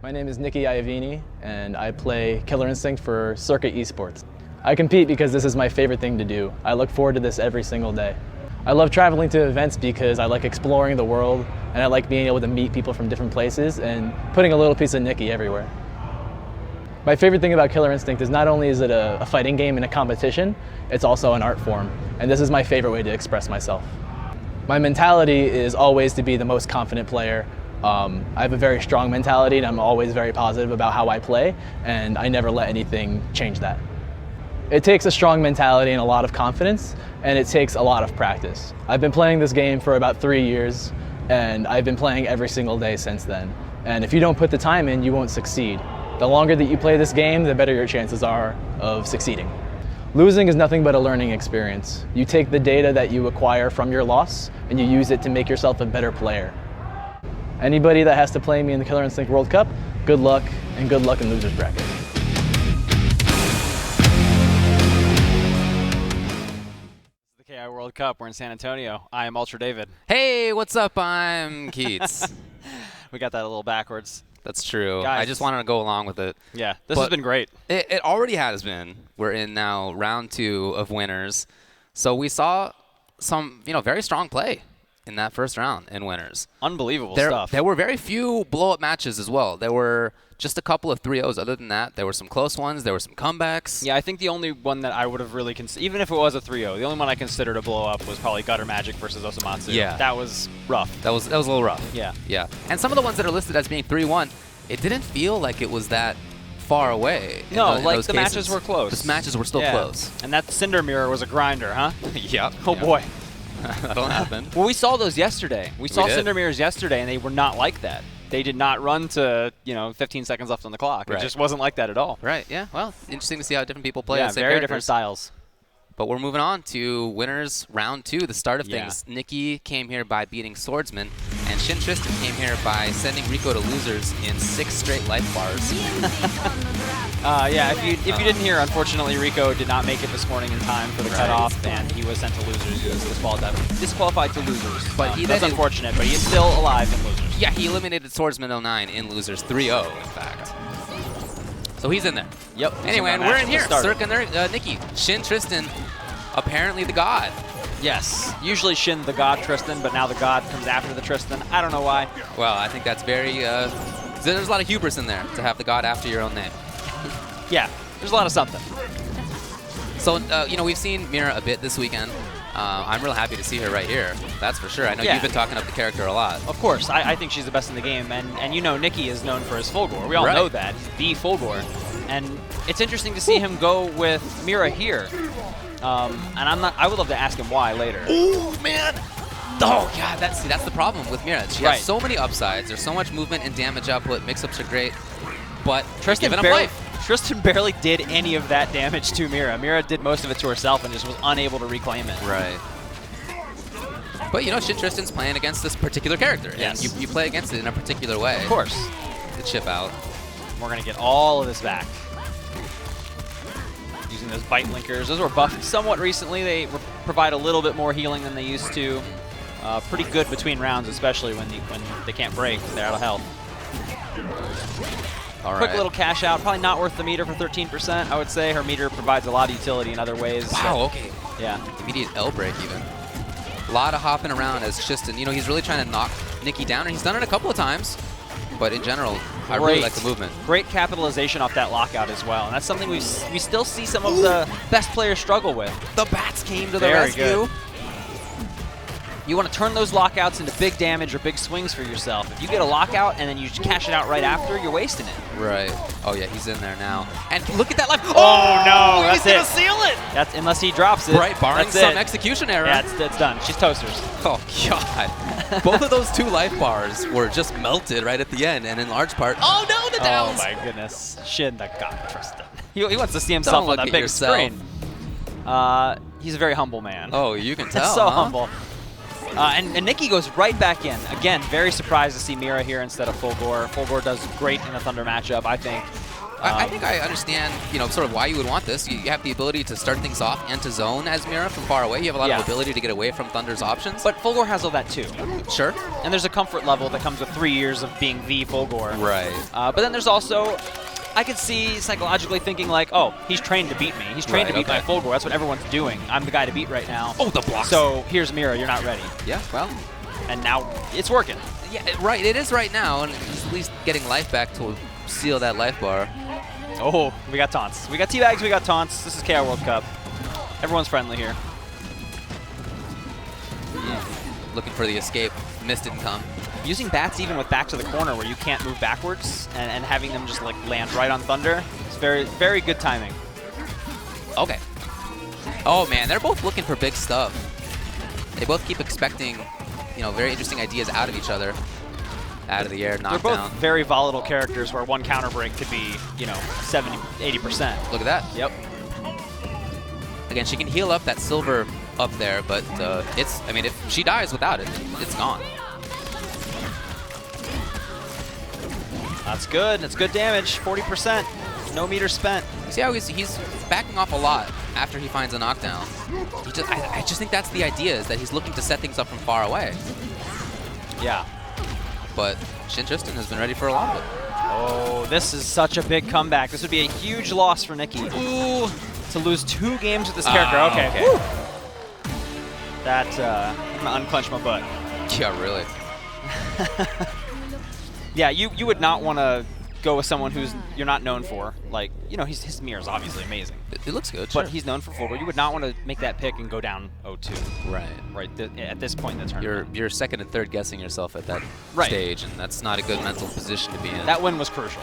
My name is Nikki Iovini, and I play Killer Instinct for Circuit Esports. I compete because this is my favorite thing to do. I look forward to this every single day. I love traveling to events because I like exploring the world, and I like being able to meet people from different places and putting a little piece of Nikki everywhere. My favorite thing about Killer Instinct is not only is it a fighting game and a competition, it's also an art form, and this is my favorite way to express myself. My mentality is always to be the most confident player. I have a very strong mentality, and I'm always very positive about how I play, and I never let anything change that. It takes a strong mentality and a lot of confidence, and it takes a lot of practice. I've been playing this game for about 3 years, and I've been playing every single day since then. And if you don't put the time in, you won't succeed. The longer that you play this game, the better your chances are of succeeding. Losing is nothing but a learning experience. You take the data that you acquire from your loss, and you use it to make yourself a better player. Anybody that has to play me in the Killer Instinct World Cup, good luck, and good luck in losers bracket. The KI World Cup. We're in San Antonio. I am Ultra David. Hey, what's up? I'm Keats. We got that a little backwards. That's true. Guys, I just wanted to go along with it. Yeah, this has been great. It already has been. We're in now round 2 of winners. So we saw some, very strong play in that first round in winners. Unbelievable stuff. There were very few blow-up matches as well. There were just a couple of 3-0s. Other than that, there were some close ones. There were some comebacks. Yeah, I think the only one that I would have really considered, even if it was a 3-0, the only one I considered a blow-up was probably Gutter Magic versus Osamatsu. Yeah. That was rough. That was a little rough. Yeah. Yeah. And some of the ones that are listed as being 3-1, it didn't feel like it was that far away. No, in like those the cases. matches were close. The matches were still close. And that Cinder Mirror was a grinder, huh? Yep. Oh, boy. That'll happen. Well, we saw those yesterday. We saw did. Cinder Mirrors yesterday, and they were not like that. They did not run to, 15 seconds left on the clock. Right. It just wasn't like that at all. Right, yeah. Well, interesting to see how different people play Yeah, the same very characters. different styles. But we're moving on to winners round 2, the start of Yeah. things. Nikki came here by beating Swordsman, and Shin Tristan came here by sending Rico to losers in 6 straight life bars. Yeah, if you didn't hear, unfortunately, Rico did not make it this morning in time for the cutoff, and he was sent to losers. He was disqualified to losers. But that's unfortunate, but he is still alive in losers. Yeah, he eliminated Swordsman 09 in losers 3-0, in fact. So he's in there. Yep. Anyway, and we're in here. Cirque and Nikki. Shin Tristan, apparently the god. Yes. Usually Shin the god Tristan, but now the god comes after the Tristan. I don't know why. Well, I think that's very... there's a lot of hubris in there to have the god after your own name. Yeah, there's a lot of something. So, we've seen Mira a bit this weekend. I'm real happy to see her right here. That's for sure. I know you've been talking up the character a lot. Of course. I think she's the best in the game. And Nikki is known for his Fulgore. We all know that. He's the Fulgore. And it's interesting to see him go with Mira here. And I would love to ask him why later. Oh, man. Oh, God. That's the problem with Mira. She has so many upsides. There's so much movement and damage output. Mix-ups are great. But Tristan barely did any of that damage to Mira. Mira did most of it to herself and just was unable to reclaim it. Right. But, Shin Tristan's playing against this particular character. Yes. And you play against it in a particular way. Of course. To chip out. We're going to get all of this back. Using those bite linkers. Those were buffed somewhat recently. They provide a little bit more healing than they used to. Pretty good between rounds, especially when they can't break. They're out of health. Quick little cash out. Probably not worth the meter for 13%, I would say. Her meter provides a lot of utility in other ways. Wow, okay. Yeah. Immediate L break even. A lot of hopping around as Tristan. He's really trying to knock Nikki down, and he's done it a couple of times. But in general, I really like the movement. Great capitalization off that lockout as well. And that's something we still see some of the best players struggle with. The bats came to the rescue. Good. You want to turn those lockouts into big damage or big swings for yourself. If you get a lockout and then you just cash it out right after, you're wasting it. Right. Oh, yeah, he's in there now. And look at that life. Oh, no, that's he's going to seal it. That's unless he drops it. Right, barring some execution error. Yeah, it's done. She's toasters. Oh, God. Both of those 2 life bars were just melted right at the end, and in large part, oh, no, the downs. Oh, my goodness. Shin the god, Tristan. He wants to see himself on that big screen. He's a very humble man. Oh, you can tell, so humble. And Nikki goes right back in. Again, very surprised to see Mira here instead of Fulgore. Fulgore does great in the Thunder matchup, I think. I think I understand, sort of why you would want this. You have the ability to start things off and to zone as Mira from far away. You have a lot of ability to get away from Thunder's options. But Fulgore has all that too. Sure. And there's a comfort level that comes with 3 years of being the Fulgore. Right. But then there's also, I could see psychologically thinking like, oh, he's trained to beat me. He's trained to beat my Fulgore. That's what everyone's doing. I'm the guy to beat right now. Oh, the blocks. So here's Mira. You're not ready. Yeah, well. And now it's working. Yeah, right. It is right now, and he's at least getting life back to seal that life bar. Oh, we got taunts. We got teabags, we got taunts. This is KR World Cup. Everyone's friendly here. Looking for the escape. Mist didn't come. Using bats even with back to the corner where you can't move backwards and having them just like land right on Thunder. It's very, very good timing. Okay. Oh, man, they're both looking for big stuff. They both keep expecting, very interesting ideas out of each other. Out of the air, knockdown. They're both very volatile characters where one counter break could be, 70, 80%. Look at that. Yep. Again, she can heal up that silver up there, but if she dies without it, it's gone. That's good. That's good damage. 40%. No meter spent. You see how he's backing off a lot after he finds a knockdown. I just think that's the idea, is that he's looking to set things up from far away. Yeah. But Shin Tristan has been ready for a lot of it. Oh, this is such a big comeback. This would be a huge loss for Nikki. Ooh, to lose 2 games with this character. Okay. Woo. That, I'm gonna unclench my butt. Yeah, really. Yeah, you would not want to go with someone who's you're not known for. Like, his mirror is obviously amazing. It looks good, but he's known for Fulgore. You would not want to make that pick and go down 0-2. Right. At this point in the tournament. You're second and third guessing yourself at that stage, and that's not a good mental position to be in. That win was crucial.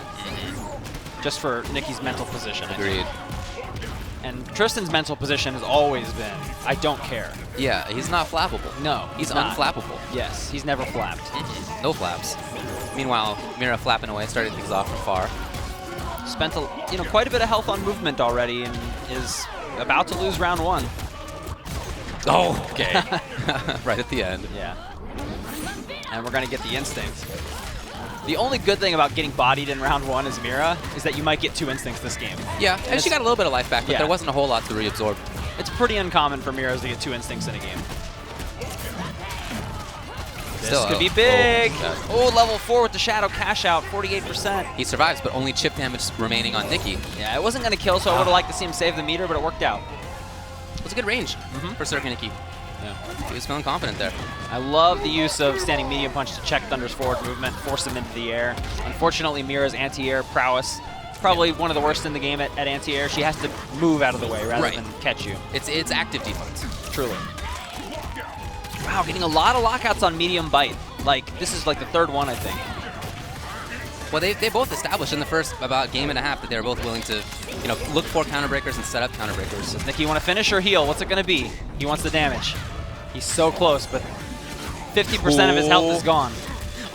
Just for Nikki's mental position. Agreed. And Tristan's mental position has always been, I don't care. Yeah, he's not flappable. No, he's unflappable. Yes, he's never flapped. No flaps. Meanwhile, Mira flapping away, starting things off from far. Spent quite a bit of health on movement already, and is about to lose round 1. Oh, okay. Right at the end. Yeah. And we're gonna get the instinct. The only good thing about getting bodied in round 1 as Mira is that you might get 2 instincts this game. Yeah, and she got a little bit of life back, but there wasn't a whole lot to reabsorb. It's pretty uncommon for Miras to get 2 instincts in a game. This could be big. Oh, level 4 with the Shadow cash out, 48%. He survives, but only chip damage remaining on Nikki. Yeah, it wasn't going to kill, so I would have liked to see him save the meter, but it worked out. It was a good range for Circa Nikki. Yeah. He was feeling confident there. I love the use of standing medium punch to check Thunder's forward movement, force him into the air. Unfortunately, Mira's anti-air prowess is probably one of the worst in the game at anti-air. She has to move out of the way rather than catch you. It's active defense. Truly. Wow, getting a lot of lockouts on medium bite. Like, this is like the 3rd one, I think. Well, they both established in the first about game and a half that they were both willing to, look for counterbreakers and set up counterbreakers. Does Nikki want to finish or heal? What's it going to be? He wants the damage. He's so close, but 50% of his health is gone.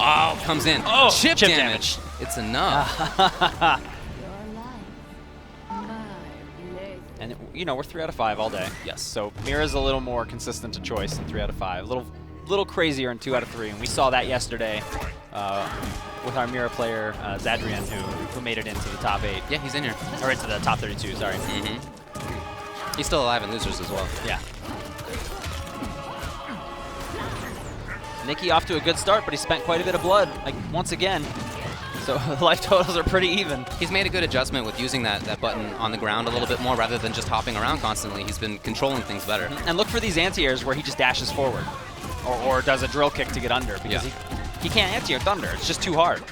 Oh, comes in. Oh, chip damage. It's enough. And, we're 3 out of 5 all day. Yes. So Mira's a little more consistent a choice than 3 out of 5. A little crazier in 2 out of 3, and we saw that yesterday with our Mira player, Zadrian, who made it into the top 8. Yeah, he's in here. Or into the top 32, sorry. He's still alive in losers as well. Yeah. Nikki off to a good start, but he spent quite a bit of blood, like, once again. So the life totals are pretty even. He's made a good adjustment with using that button on the ground a little bit more rather than just hopping around constantly. He's been controlling things better. And look for these anti-airs where he just dashes forward or does a drill kick to get under because he can't anti-air Thunder. It's just too hard.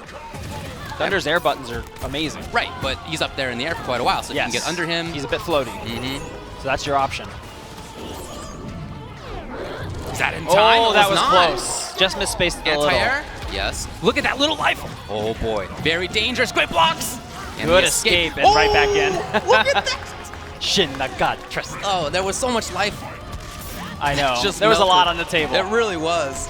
Thunder's air buttons are amazing. Right, but he's up there in the air for quite a while, so you can get under him. He's a bit floaty. So that's your option. Is that in time? Oh, that was close. Just misspaced a little. Anti-air? Yes. Look at that little life. Oh, boy. Very dangerous. Great blocks. And good escape and right back in. Look at that. Shin Nagat Tristan. Oh, there was so much life. I know. There was a lot on the table. It really was.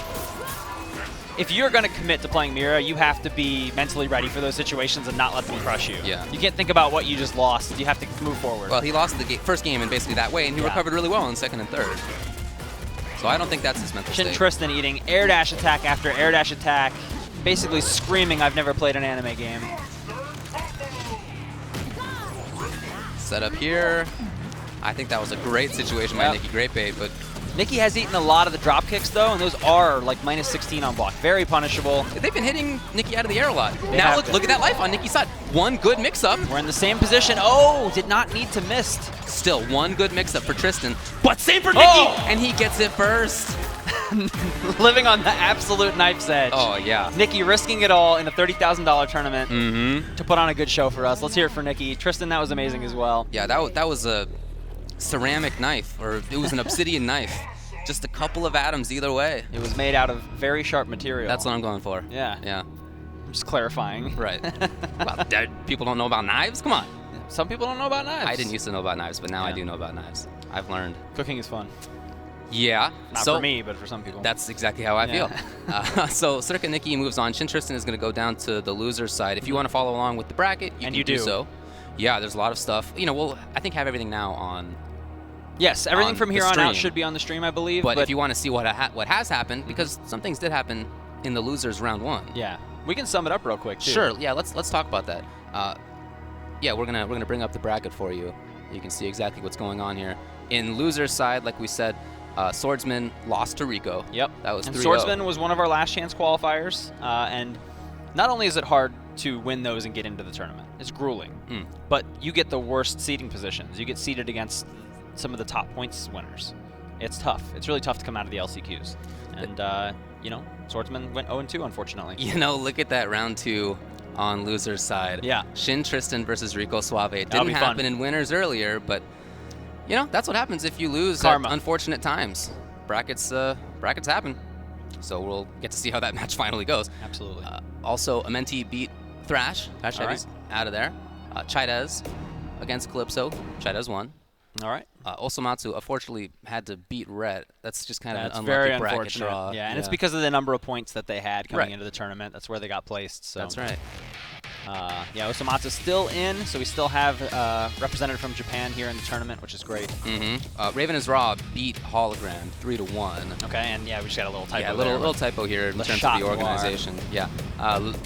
If you're going to commit to playing Mira, you have to be mentally ready for those situations and not let them crush you. Yeah. You can't think about what you just lost. You have to move forward. Well, he lost the first game in basically that way, and he recovered really well in second and third. So I don't think that's his mental state. Shin Tristan eating air dash attack after air dash attack, basically screaming, I've never played an anime game. Set up here. I think that was a great situation by Nikki. Great bait, but Nikki has eaten a lot of the drop kicks, though, and those are like -16 on block. Very punishable. they've been hitting Nikki out of the air a lot. Now look at that life on Nikki's side. One good mix-up. We're in the same position. Oh, did not need to miss. Still, one good mix-up for Tristan, but same for Nikki, and he gets it first. Living on the absolute knife's edge. Oh, yeah. Nikki risking it all in a $30,000 tournament to put on a good show for us. Let's hear it for Nikki. Tristan, that was amazing as well. Yeah, that was a ceramic knife, or it was an obsidian knife. Just a couple of atoms either way. It was made out of very sharp material. That's what I'm going for. Yeah. Yeah. I'm just clarifying. Right. Well, people don't know about knives? Come on. Some people don't know about knives. I didn't used to know about knives, but now I do know about knives. I've learned. Cooking is fun. Yeah. Not for me, but for some people. That's exactly how I feel. So Circa Nikki moves on. Shin Tristan is going to go down to the loser's side. If you want to follow along with the bracket, you can do so. Yeah, there's a lot of stuff. You know, we'll, I think, have everything now on. Yes, everything from here on out stream. should be on the stream, I believe. But if you want to see what has happened, because some things did happen in the losers round 1. Yeah, we can sum it up real quick too. Sure. Yeah, let's talk about that. Yeah, we're gonna bring up the bracket for you. You can see exactly what's going on here. In loser's side, like we said, Swordsman lost to Rico. Yep. That was 3-0. And Swordsman was one of our last chance qualifiers, and not only is it hard to win those and get into the tournament, it's grueling. But you get the worst seeding positions. You get seeded against some of the top points winners. It's tough. It's really tough to come out of the LCQs. And, you know, Swordsman went 0-2, unfortunately. You know, look at that round 2 on loser's side. Yeah. Shin Tristan versus Rico Suave. It didn't happen in winners earlier, but, you know, that's what happens if you lose Karma. at unfortunate times. Brackets happen. So we'll get to see how that match finally goes. Absolutely. Also, Amenti beat Thrash. Thrash Heavy's out of there. Chaidez against Calypso. Chaidez won. All right. Osomatsu unfortunately had to beat Rhett. That's just kind of an very unlucky bracket unfortunate. draw. Yeah, and it's because of the number of points that they had coming into the tournament. That's where they got placed. So. That's right. Yeah, Osomatsu's still in, so we still have representative from Japan here in the tournament, which is great. Raven is Raw beat Hologram 3-1. Okay, and yeah, we just got a little typo. Yeah, little typo here in terms of the organization. Yeah,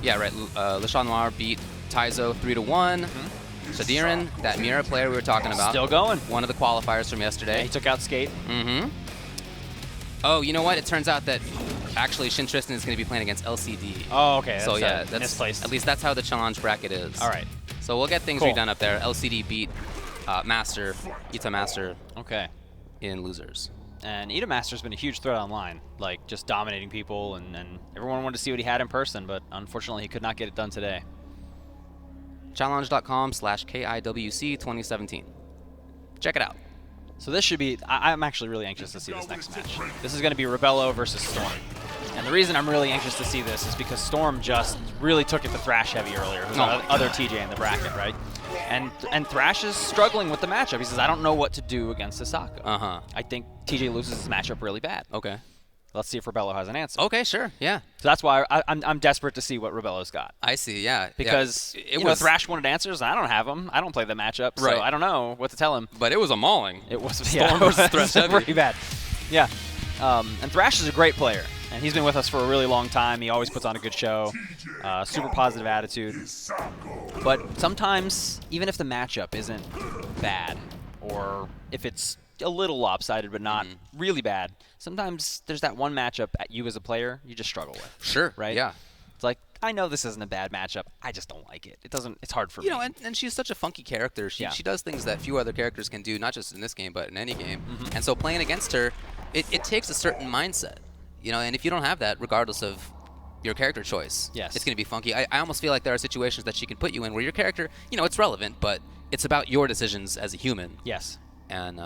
yeah, right. Le Chat Noir beat Taizo 3-1. Shadirin, that Mira player we were talking about. Still going. One of the qualifiers from yesterday. Yeah, he took out Skate. Oh, you know what? It turns out that actually Shin Tristan is going to be playing against LCD. Oh, okay. So yeah, that's misplaced. At least that's how the challenge bracket is. All right. So we'll get things redone up there. LCD beat Master, Ita Master. Okay. In losers. And Ita Master's been a huge threat online, like just dominating people, and everyone wanted to see what he had in person, but unfortunately he could not get it done today. Challenge.com/KIWC 2017. Check it out. So this should be, I'm actually really anxious to see this next match. This is going to be Rebello versus Storm. And the reason I'm really anxious to see this is because Storm just really took it to Thrash Heavy earlier, who's the other TJ in the bracket, right? And Thrash is struggling with the matchup. He says, I don't know what to do against Hisako. I think TJ loses this matchup really bad. Okay. Let's see if Rebello has an answer. Okay, sure, yeah. So that's why I'm desperate to see what Rebello's got. I see, yeah. Because you know, Thrash wanted answers, and I don't have them. I don't play the matchup, so I don't know what to tell him. But it was a mauling. It was Storm versus Thrash Heavy. Pretty bad. Yeah. And Thrash is a great player, and he's been with us for a really long time. He always puts on a good show. Super positive attitude. But sometimes, even if the matchup isn't bad, or if it's a little lopsided but not really bad, sometimes there's that one matchup at you as a player you just struggle with. Sure. Right? Yeah. It's like, I know this isn't a bad matchup. I just don't like it. It's hard for me. You know, and she's such a funky character. She does things that few other characters can do, not just in this game, but in any game. And so playing against her, it takes a certain mindset. You know, and if you don't have that, regardless of your character choice, it's going to be funky. I almost feel like there are situations that she can put you in where your character, you know, it's relevant, but it's about your decisions as a human. Yes. And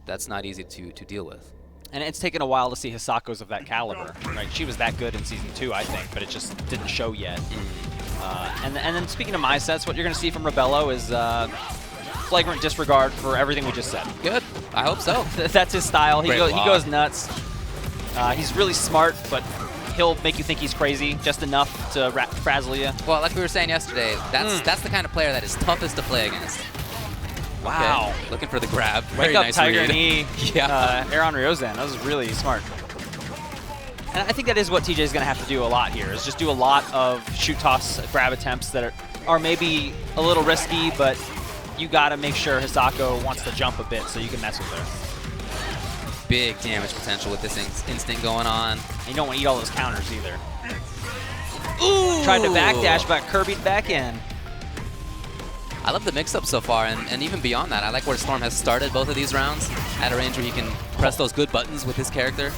that's not easy to deal with. And it's taken a while to see Hisako's of that caliber, right? She was that good in Season 2, I think, but it just didn't show yet. And then speaking of my sets, what you're going to see from Rebello is flagrant disregard for everything we just said. Good. I hope so. That's his style. He goes nuts. He's really smart, but he'll make you think he's crazy just enough to frazzle you. Well, like we were saying yesterday, that's the kind of player that is toughest to play against. Wow. Okay. Looking for the grab. Wake Very up, nice Tiger read. Knee. Aaron Ryozan. That was really smart. And I think that is what TJ is going to have to do a lot here, is just do a lot of shoot toss grab attempts that are maybe a little risky, but you got to make sure Hisako wants to jump a bit so you can mess with her. Big damage potential with this instinct going on. And you don't want to eat all those counters either. Ooh! Tried to backdash, but Kirby'd back in. I love the mix-up so far, and even beyond that, I like where Storm has started both of these rounds at a range where he can press those good buttons with his character.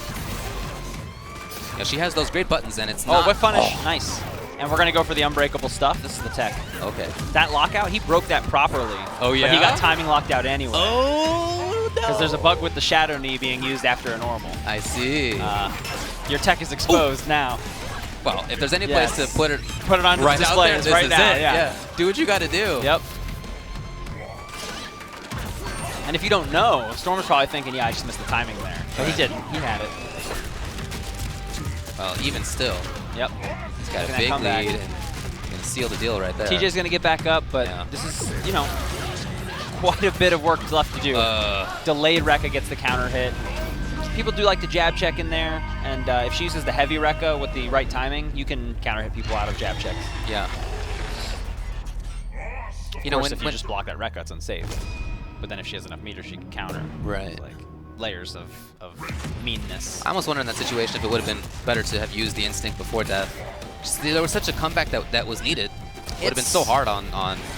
Yeah, she has those great buttons, and it's not... Oh, whiff punish. Nice. And we're going to go for the unbreakable stuff. This is the tech. Okay. That lockout, he broke that properly. Oh, yeah? But he got timing locked out anyway. Oh, no! Because there's a bug with the shadow knee being used after a normal. I see. Your tech is exposed now. Well, if there's any place to put it on right display, out there, it's this right is now. it. Yeah. Do what you got to do. Yep. And if you don't know, Storm is probably thinking, yeah, I just missed the timing there. But he didn't. He had it. Well, even still. Yep. He's got a big lead and going to seal the deal right there. TJ's going to get back up, but this is, you know, quite a bit of work left to do. Delayed Rekka gets the counter hit. People do like to jab check in there, and if she uses the heavy Rekka with the right timing, you can counter hit people out of jab checks. Yeah. You know, if you just block that Rekka, it's unsafe. But then if she has enough meter, she can counter. Right. Like layers of meanness. I almost wonder in that situation if it would have been better to have used the instinct before death. Just, there was such a comeback that was needed. It would have been so hard on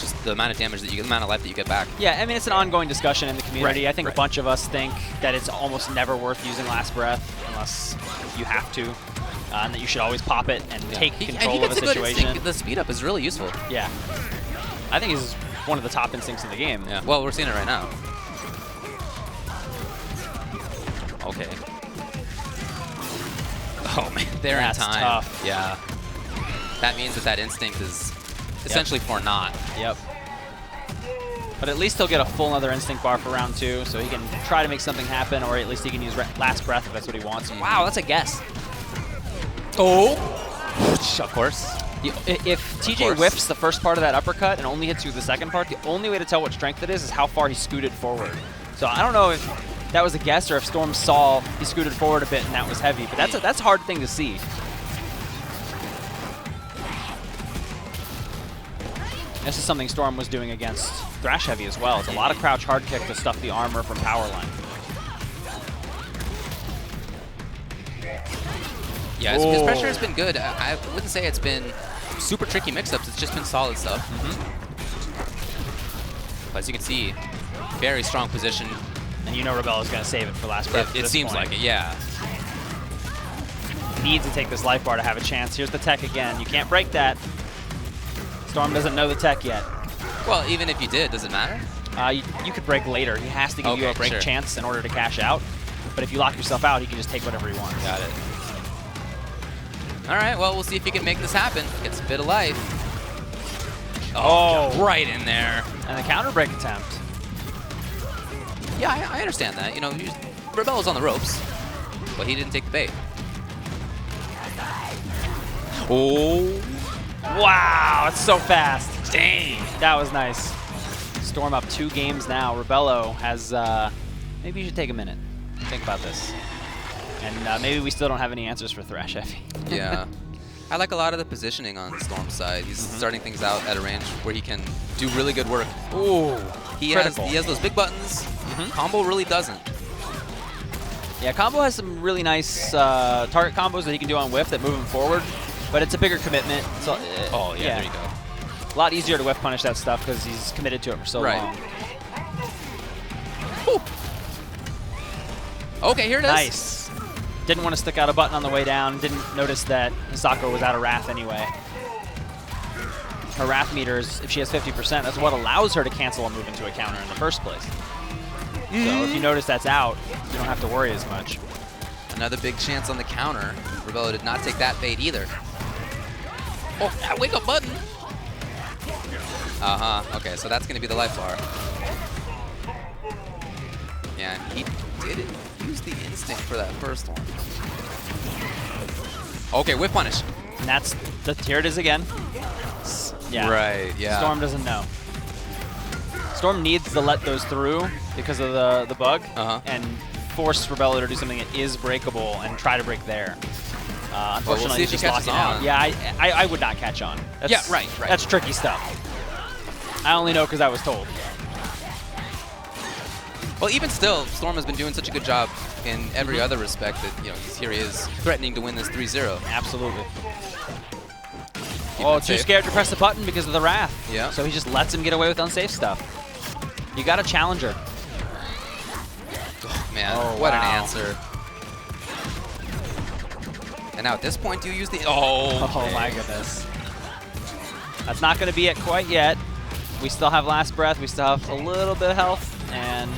just the amount of damage that you get, the amount of life that you get back. Yeah, I mean, it's an ongoing discussion in the community. Right, I think a bunch of us think that it's almost never worth using Last Breath unless you have to, and that you should always pop it and take control of a situation. The speed up is really useful. Yeah. I think he's one of the top instincts in the game. Yeah. Well, we're seeing it right now. Okay. Oh, man. They're in time. Tough. Yeah. That means that instinct is essentially for naught. Yep. But at least he'll get a full another instinct bar for round 2, so he can try to make something happen, or at least he can use Last Breath if that's what he wants. Wow, that's a guess. Oh! Of course. If TJ whiffs the first part of that uppercut and only hits you with the second part, the only way to tell what strength it is how far he scooted forward. So I don't know if that was a guess or if Storm saw he scooted forward a bit and that was heavy, but that's a hard thing to see. This is something Storm was doing against Thrash Heavy as well. It's a lot of crouch hard kick to stuff the armor from power line. Yeah, his pressure has been good. I wouldn't say it's been super tricky mix-ups. It's just been solid stuff. But as you can see, very strong position. And you know Rebello's going to save it for Last Breath. It seems like it, yeah. Needs to take this life bar to have a chance. Here's the tech again. You can't break that. Storm doesn't know the tech yet. Well, even if you did, does it matter? You could break later. He has to give you a break chance in order to cash out. But if you lock yourself out, he can just take whatever he wants. Got it. All right, well, we'll see if he can make this happen. Gets a bit of life. Oh, right in there. And the counter break attempt. Yeah, I understand that. You know, Rebello's on the ropes, but he didn't take the bait. Oh. Wow, it's so fast. Dang. That was nice. Storm up 2 games now. Rebello has, maybe you should take a minute. Think about this. And maybe we still don't have any answers for Thrash Heavy. Yeah. I like a lot of the positioning on Storm's side. He's starting things out at a range where he can do really good work. Ooh, he has those big buttons. Combo really doesn't. Yeah, Combo has some really nice target combos that he can do on whiff that move him forward, but it's a bigger commitment. So, there you go. A lot easier to whiff punish that stuff because he's committed to it for so long. Ooh. Okay, here it is. Nice. Didn't want to stick out a button on the way down. Didn't notice that Hisako was out of Wrath anyway. Her Wrath meters, if she has 50%, that's what allows her to cancel a move into a counter in the first place. So if you notice that's out, you don't have to worry as much. Another big chance on the counter. Rebello did not take that bait either. Oh, that wake up button. Okay, so that's going to be the life bar. Yeah, he did it. Use the instinct for that first one. Okay, whiff punish. And that's here it is again. Yeah. Right, yeah. Storm doesn't know. Storm needs to let those through because of the bug and force Rebello to do something that is breakable and try to break there. Unfortunately, we'll see if he's he just locking out. Yeah, I would not catch on. That's, yeah, right. That's tricky stuff. I only know because I was told. Well, even still, Storm has been doing such a good job in every other respect that, you know, here he is threatening to win this 3-0. Absolutely. Oh, too scared to press the button because of the Wrath. Yeah. So he just lets him get away with unsafe stuff. You got a challenger. Oh, man, what an answer. And now at this point, do you use the... Oh my goodness. That's not going to be it quite yet. We still have last breath. We still have a little bit of health. And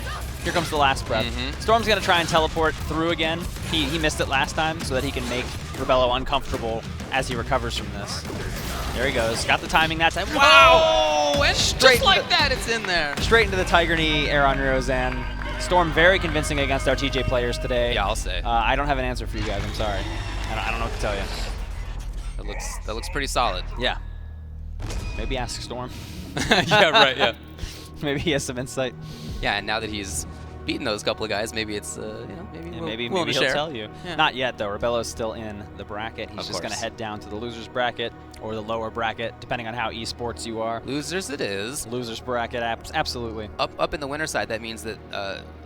here comes the last breath. Storm's going to try and teleport through again. He missed it last time so that he can make Rebello uncomfortable as he recovers from this. There he goes. Got the timing that time. Wow! Oh, and just like that, it's in there. Straight into the Tiger Knee, air on Roseanne. Storm very convincing against our TJ players today. Yeah, I'll say. I don't have an answer for you guys. I'm sorry. I don't know what to tell you. That looks pretty solid. Yeah. Maybe ask Storm. Yeah, right, yeah. Maybe he has some insight. Yeah, and now that he's beaten those couple of guys, maybe it's, you know, maybe maybe he'll share. tell you. Yeah. Not yet, though. Rebello's still in the bracket. He's just going to course. head down to the loser's bracket or the lower bracket, depending on how esports you are. Losers it is. Loser's bracket, absolutely. Up in the winner side, that means that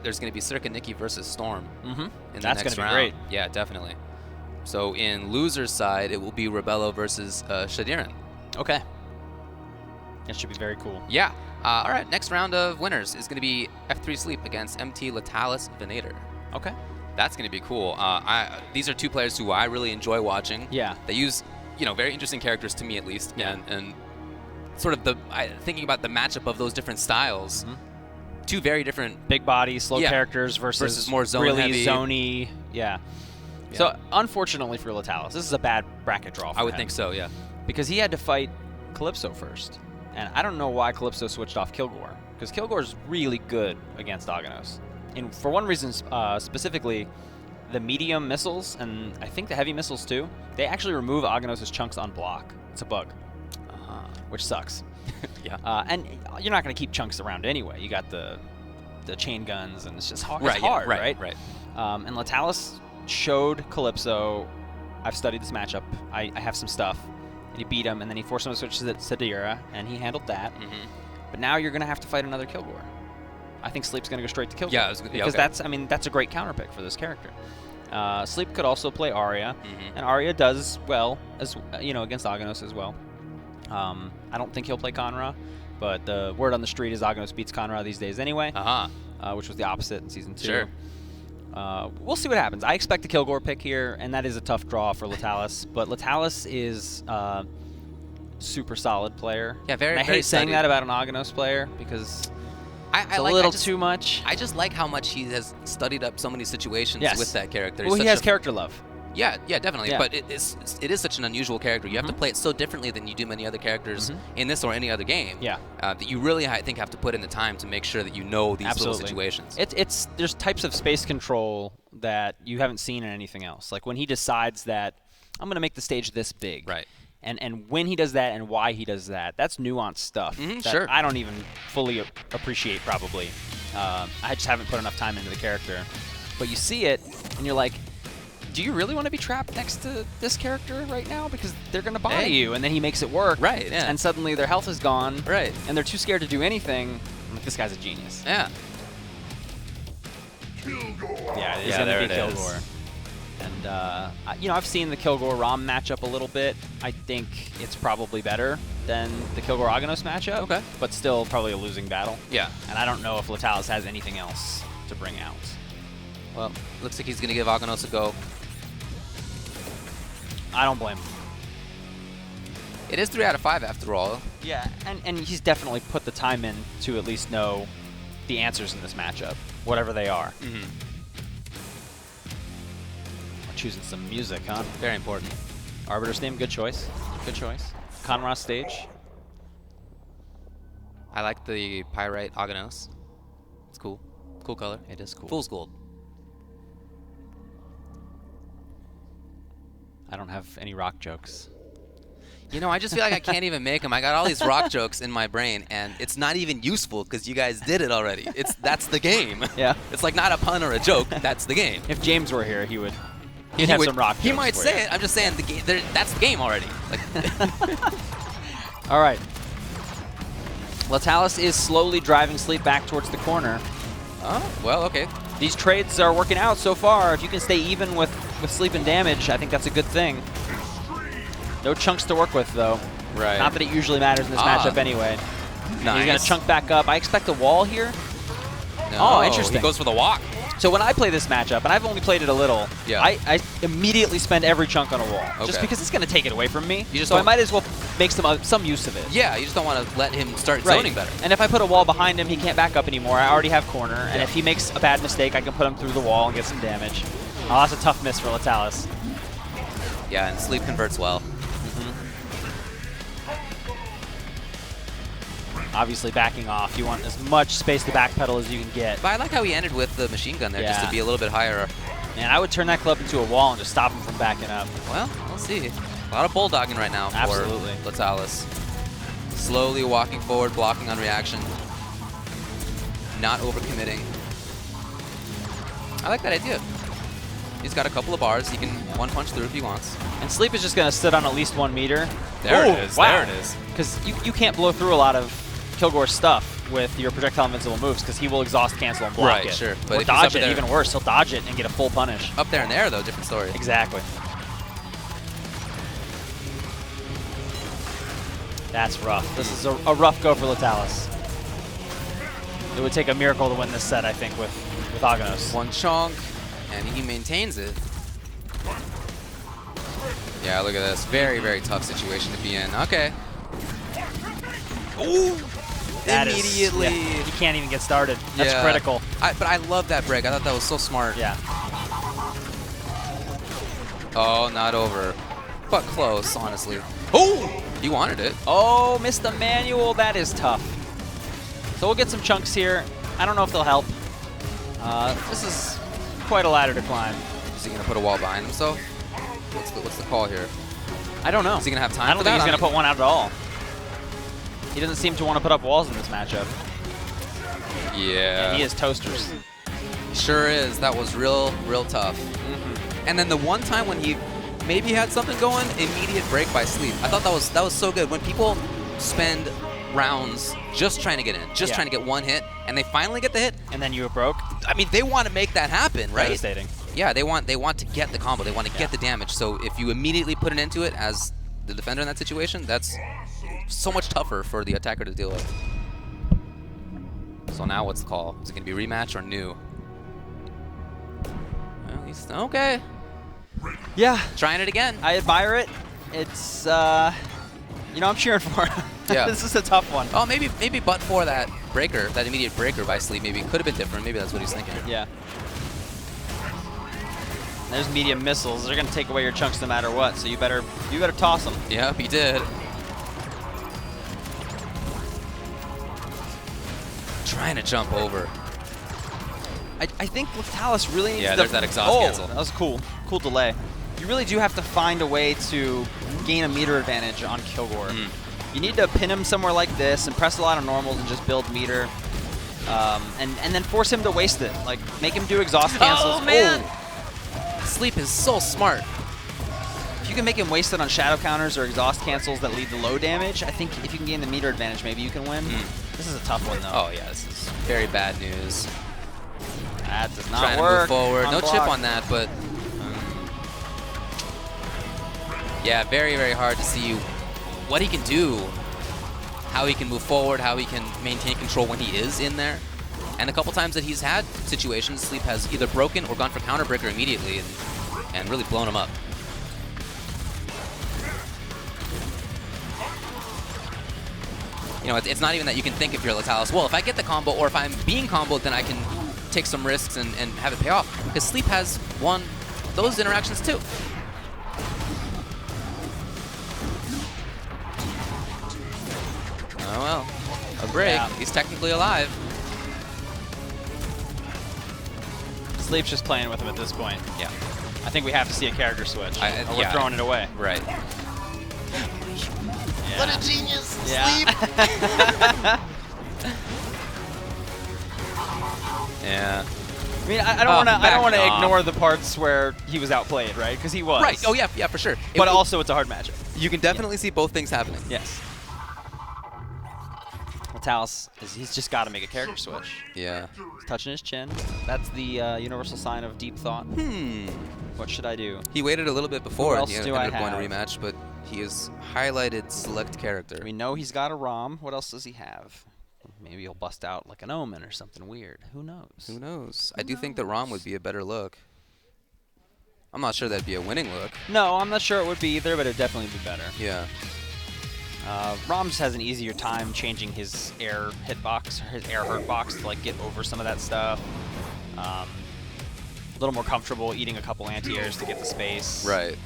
there's going to be Circa Nikki versus Storm. In That's the next gonna be round. great. Yeah, definitely. So in loser's side, it will be Rebello versus Shadirin. Okay. That should be very cool. Yeah. All right, next round of winners is going to be F3 Sleep against MT Latalis Venator. Okay. That's going to be cool. These are two players who I really enjoy watching. Yeah. They use, you know, very interesting characters to me at least. Yeah. And sort of thinking about the matchup of those different styles. Two very different big bodies, slow characters versus more zone really heavy. zony. Yeah. So unfortunately for Latalis, this is a bad bracket draw for I would him. think so, yeah. Because he had to fight Calypso first. And I don't know why Calypso switched off Kilgore, because Kilgore's really good against Aganos. And for one reason specifically, the medium missiles, and I think the heavy missiles too, they actually remove Aganos' chunks on block. It's a bug, which sucks. Yeah. And you're not going to keep chunks around anyway. You got the chain guns, and it's just hard, right, it's hard, yeah, right? And Latalis showed Calypso, I've studied this matchup, I have some stuff. And he beat him, and then he forced him to switch to Sadira, and he handled that. But now you're going to have to fight another Kilgore. I think Sleep's going to go straight to Kilgore. Yeah, because that's a great counterpick for this character. Sleep could also play Arya, and Arya does well as against Aganos as well. I don't think he'll play Conra, but the word on the street is Aganos beats Conra these days anyway, which was the opposite in Season 2. Sure. We'll see what happens. I expect a Kilgore pick here, and that is a tough draw for Latalis. But Latalis is a super solid player. Yeah, very. And I very hate saying studied. that about an Aganos player because it's a like, little too much. I just like how much he has studied up so many situations with that character. Well, he has character love. Yeah, definitely. Yeah. But it is such an unusual character. You have to play it so differently than you do many other characters in this or any other game. Yeah. That you really, I think, have to put in the time to make sure that you know these little situations. There's types of space control that you haven't seen in anything else. Like when he decides that I'm going to make the stage this big. Right. And when he does that and why he does that, that's nuanced stuff. That Sure. I don't even fully appreciate probably. I just haven't put enough time into the character. But you see it, and you're like, do you really want to be trapped next to this character right now? Because they're going to body you, and then he makes it work. Right, yeah. And suddenly their health is gone. Right. And they're too scared to do anything. I'm like, this guy's a genius. Yeah. Yeah, it's going to be Kilgore. And, I've seen the Kilgore-Rom matchup a little bit. I think it's probably better than the Kilgore-Aganos matchup. Okay. But still probably a losing battle. Yeah. And I don't know if Latalis has anything else to bring out. Well, looks like he's going to give Aganos a go. I don't blame him. It is 3 out of 5 after all. Yeah, and he's definitely put the time in to at least know the answers in this matchup, whatever they are. We're choosing some music, huh? Very important. Arbiter's Name, good choice. Good choice. Conra stage. I like the Pyrite Aganos. It's cool. Cool color. It is cool. Fool's Gold. I don't have any rock jokes. You know, I just feel like I can't even make them. I got all these rock jokes in my brain, and it's not even useful because you guys did it already. That's the game. Yeah. It's like not a pun or a joke. That's the game. If James were here, he'd have some rock jokes. He might for say you. it. I'm just saying the game. That's the game already. Like, all right. Latalis is slowly driving Sleep back towards the corner. Oh, well, okay. These trades are working out so far. If you can stay even with sleep and damage, I think that's a good thing. No chunks to work with, though. Right. Not that it usually matters in this matchup anyway. Nice. He's going to chunk back up. I expect a wall here. No, Oh, interesting. He goes for the walk. So when I play this matchup, and I've only played it a little, Yeah. I immediately spend every chunk on a wall. Okay. Just because it's going to take it away from me. You just so I don't- might as well make some use of it. Yeah, you just don't want to let him start zoning better. And if I put a wall behind him, he can't back up anymore. I already have corner. And if he makes a bad mistake, I can put him through the wall and get some damage. Oh, that's a tough miss for Latalis. Yeah, and sleep converts well. Obviously backing off. You want as much space to backpedal as you can get. But I like how he ended with the machine gun there, just Yeah. to be a little bit higher. Man, I would turn that club into a wall and just stop him from backing up. Well, we'll see. A lot of bulldogging right now Absolutely. for Latalis. Slowly walking forward, blocking on reaction. Not overcommitting. I like that idea. He's got a couple of bars. He can one-punch through if he wants. And Sleep is just going to sit on at least 1 meter. There it is. Wow. There it is. Because you can't blow through a lot of Kilgore's stuff with your projectile invincible moves because he will exhaust cancel and block Right, it. sure. But Or if he's dodge up it, there- even worse. He'll dodge it and get a full punish. Up there and there, though, different story. Exactly. That's rough. This is a rough go for Latalis. It would take a miracle to win this set, I think, with Aghanos. One chunk, and he maintains it. Yeah, look at this. Very, very tough situation to be in. Okay. Ooh! That is- Immediately. yeah, he can't even get started. That's Yeah. critical. But I love that break. I thought that was so smart. Yeah. Oh, not over. But close, honestly. Oh! He wanted it. Oh, missed the manual. That is tough. So we'll get some chunks here. I don't know if they'll help. This is quite a ladder to climb. Is he going to put a wall behind himself? What's the call here? I don't know. Is he going to have time I don't for think that? he's going to put one out at all. He doesn't seem to want to put up walls in this matchup. Yeah. And he is toasters. Sure is. That was real tough. And then the one time when he maybe had something going, immediate break by Sleep. I thought that was so good. When people spend rounds just trying to get in, just trying to get one hit, and they finally get the hit, And then you broke. I mean, they want to make that happen, right? Devastating. Yeah, they want to get the combo. They want to get the damage. So if you immediately put an end to it as the defender in that situation, that's so much tougher for the attacker to deal with. So now what's the call? Is it going to be rematch or new? Well, he's okay. Yeah. Trying it again. I admire it. It's, you know, I'm cheering for him. Yeah. This is a tough one. Oh, maybe but for that breaker, that immediate breaker by Sleep, maybe it could have been different. Maybe that's what he's thinking. Yeah. There's medium missiles. They're going to take away your chunks no matter what, so you better toss them. Yep, he did. Trying to jump over. I think Latalis really needs Yeah, to... there's that exhaust cancel. That was cool. Cool delay. You really do have to find a way to gain a meter advantage on Kilgore. You need to pin him somewhere like this and press a lot of normals and just build meter. And then force him to waste it. Like, make him do exhaust cancels. Oh, man! Sleep is so smart. If you can make him waste it on shadow counters or exhaust cancels that lead to low damage, I think if you can gain the meter advantage, maybe you can win. This is a tough one, though. Oh, yeah, this is very bad news. That does not Trying work. to move forward. No Unblocked. chip on that, but... yeah, very, very hard to see what he can do, how he can move forward, how he can maintain control when he is in there. And a couple times that he's had situations, Sleep has either broken or gone for counter breaker immediately and really blown him up. You know, it's not even that you can think if you're Latalis, well, if I get the combo or if I'm being comboed, then I can take some risks and have it pay off. Because Sleep has won those interactions too. Oh well, a break. Yeah. He's technically alive. Sleep's just playing with him at this point. Yeah. I think we have to see a character switch, or we're yeah. throwing it away. Right. Yeah. What a genius! Yeah. Sleep! Yeah. I mean, I don't want to back off. ignore the parts where he was outplayed, right? Because he was. Right. Oh yeah, yeah, for sure. But also, it's a hard matchup. you can definitely see both things happening. Yes. Latalis is he's just got to make a character switch. Yeah. He's touching his chin. That's the universal sign of deep thought. What should I do? He waited a little bit before. Who else he do ended I up going to have? rematch, but he has highlighted select character. We know he's got a ROM. What else does he have? Maybe he'll bust out like an Omen or something weird. Who knows? Who knows? I do think that ROM would be a better look. I'm not sure that'd be a winning look. No, I'm not sure it would be either, but it'd definitely be better. Yeah. ROM just has an easier time changing his air hitbox, or his air hurt box to like get over some of that stuff. A little more comfortable eating a couple anti-airs to get the space. Right.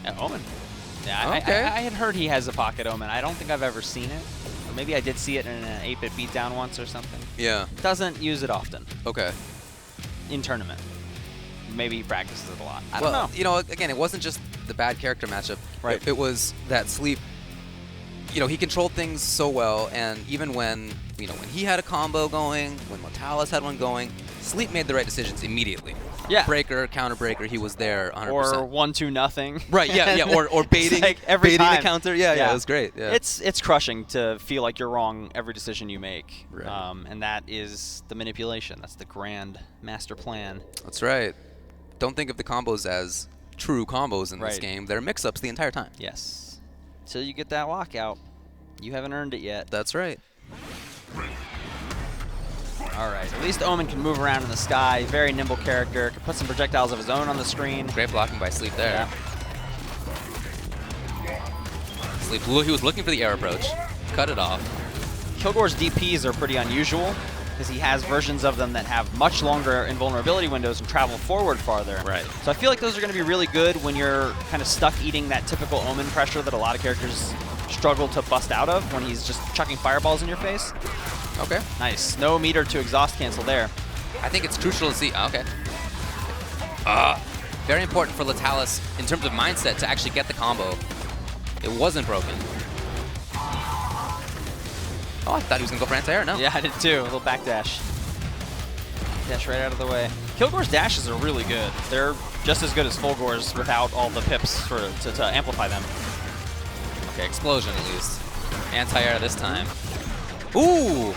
Yeah, Omen. Yeah, Okay. I had heard he has a pocket Omen. I don't think I've ever seen it. Or maybe I did see it in an 8-bit beatdown once or something. Yeah. Doesn't use it often Okay. in tournament. Maybe he practices it a lot. I don't know. You know, again, it wasn't just the bad character matchup. Right. It was that Sleep. You know, he controlled things so well, and even when when he had a combo going, when Latalis had one going, Sleep made the right decisions immediately. Yeah. Breaker, counter breaker, he was there 100%. Or 1-2 nothing. Right, yeah, or baiting, like every baiting time. the counter. Yeah, it was great. Yeah. It's crushing to feel like you're wrong every decision you make. Right. And that is the manipulation. That's the grand master plan. That's right. Don't think of the combos as true combos in this Right. game. They're mix-ups the entire time. Yes. Till you get that lockout. You haven't earned it yet. That's right. All right. At least Omen can move around in the sky. Very nimble character. Can put some projectiles of his own on the screen. Great blocking by Sleep there. Yeah. Sleep, he was looking for the air approach. Cut it off. Kilgore's DPs are pretty unusual because he has versions of them that have much longer invulnerability windows and travel forward farther. Right. So I feel like those are going to be really good when you're kind of stuck eating that typical Omen pressure that a lot of characters struggle to bust out of when he's just chucking fireballs in your face. Okay. Nice. No meter to exhaust cancel there. I think it's crucial to see. Okay. Very important for Latalis in terms of mindset to actually get the combo. It wasn't broken. Oh, I thought he was going to go for anti-air. No. Yeah, I did too. A little back dash. Dash right out of the way. Kilgore's dashes are really good. They're just as good as Fulgore's without all the pips to amplify them. Okay, explosion at least. Anti-air this time. Ooh!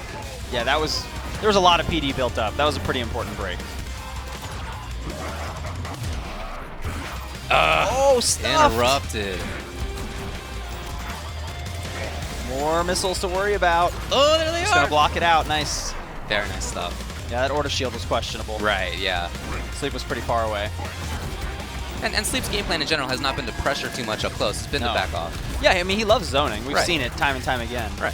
Yeah, there was a lot of PD built up. That was a pretty important break. Oh, stuffed. Interrupted. More missiles to worry about. Oh, there they Just are! gonna block it out. Nice. Very nice stuff. Yeah, that order shield was questionable. Right, yeah. Sleep was pretty far away. And Sleep's game plan in general has not been to pressure too much up close. It's been to No. back off. Yeah, I mean, he loves zoning. We've Right. seen it time and time again. Right.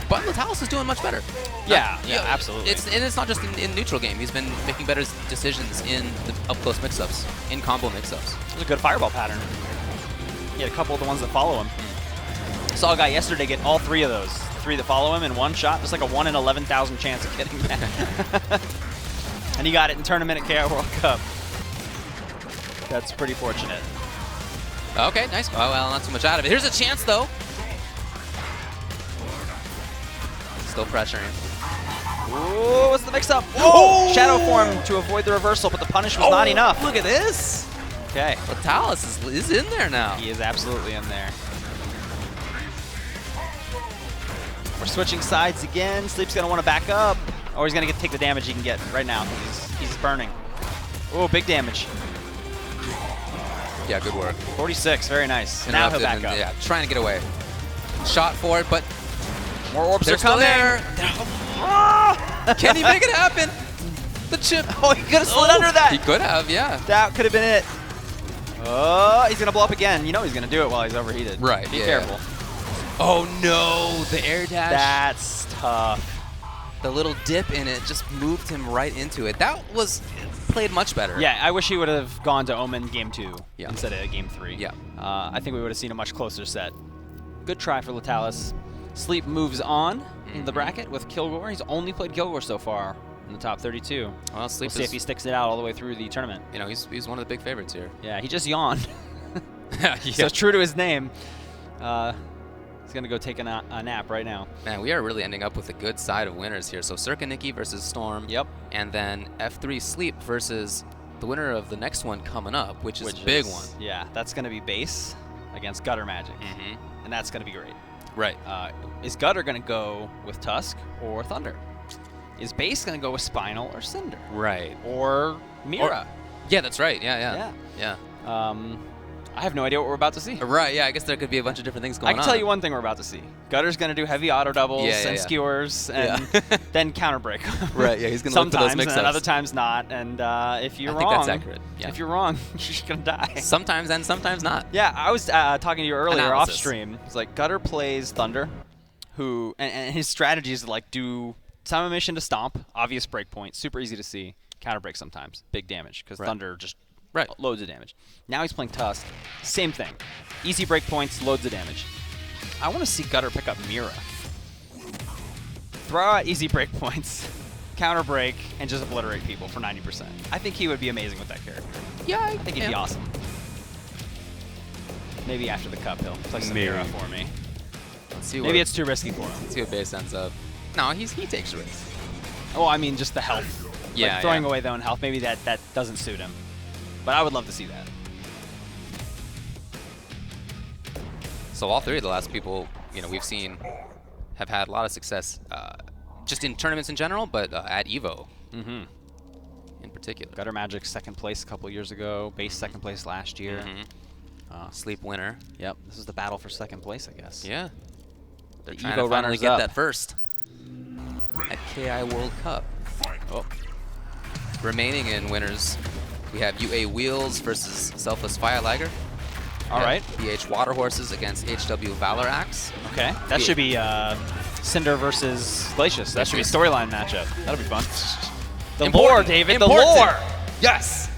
But Latalis is doing much better. Yeah, absolutely. And it's not just in neutral game. He's been making better decisions in the up-close mix-ups, in combo mix-ups. It was a good fireball pattern. He had a couple of the ones that follow him. Saw a guy yesterday get all three of those. Three that follow him in one shot. Just like a 1 in 11,000 chance of getting that. And he got it in tournament at KO World Cup. That's pretty fortunate. Okay, nice. Oh, well, not too much out of it. Here's a chance, though. Still pressuring. Ooh, what's the mix-up? Oh! Shadow form to avoid the reversal, but the punish was not enough. Look at this. Okay. Latalis is in there now. He is absolutely in there. We're switching sides again. Sleep's going to want to back up. Oh, he's going to take the damage he can get right now. He's burning. Oh, big damage. Yeah, good work. 46, very nice. Now he'll Interrupted back up. Yeah, trying to get away. Shot for it, but More orbs they're are still coming. there. Can he make it happen? The chip. Oh, he could have slid under that. He could have, yeah. That could have been it. Oh, he's going to blow up again. You know he's going to do it while he's overheated. Right, Be yeah. careful. Oh no, the air dash. That's tough. The little dip in it just moved him right into it. That was played much better. Yeah, I wish he would have gone to Omen game 2 Yeah. instead of game 3. Yeah. I think we would have seen a much closer set. Good try for Latalis. Sleep moves on in the bracket with Kilgore. He's only played Kilgore so far in the top 32. Well, Sleep We'll see if he sticks it out all the way through the tournament. You know, he's one of the big favorites here. Yeah, he just yawned. Yeah. So true to his name. He's going to go take a nap right now. Man, we are really ending up with a good side of winners here. So Circa Nikki versus Storm. Yep. And then F3 Sleep versus the winner of the next one coming up, which is a big one. Yeah, that's going to be base against Gutter Magic. Mm-hmm. And that's going to be great. Right. Is Gutter going to go with Tusk or Thunder? Is Base going to go with Spinal or Cinder? Right. Or Mira? Yeah, that's right. Yeah. I have no idea what we're about to see. Right, yeah, I guess there could be a bunch of different things going on. I can tell you one thing we're about to see. Gutter's going to do heavy auto doubles and skewers and then counter break. Right, yeah, he's going to look for those mix-ups. And other times not. And if you're I wrong, think that's accurate. Yeah. If you're wrong, you're just going to die. Sometimes and sometimes not. Yeah, I was talking to you earlier off Analysis. stream. It's like Gutter plays Thunder, who and his strategy is to like do time mission to stomp, obvious breakpoint, super easy to see, counter break sometimes, big damage because Thunder just loads of damage. Now he's playing Tusk, same thing, easy breakpoints, loads of damage. I want to see Gutter pick up Mira, throw out easy breakpoints, counter break, and just obliterate people for 90%. I think he would be amazing with that character. Yeah, I think he'd be awesome. Maybe after the cup he'll play some Mira for me. Maybe it's too risky for him. Let's see what Base ends up. No, he takes risks. Oh, I mean just the health. Yeah, like throwing away their own health. Maybe that doesn't suit him. But I would love to see that. So all three of the last people, we've seen have had a lot of success, just in tournaments in general, but at Evo in particular. Gutter Magic second place a couple years ago. Base second place last year. Sleep winner. Yep. This is the battle for second place, I guess. Yeah. They're The trying Evo to finally runners get up. that first at KI World Cup. Oh. Remaining in winners, we have UA Wheels versus Selfless Fire Liger. All right. BH Water Horses against HW Valor Axe. Okay. That should be Cinder versus Glacius. That should be a storyline matchup. That'll be fun. The lore, David. The lore. Yes.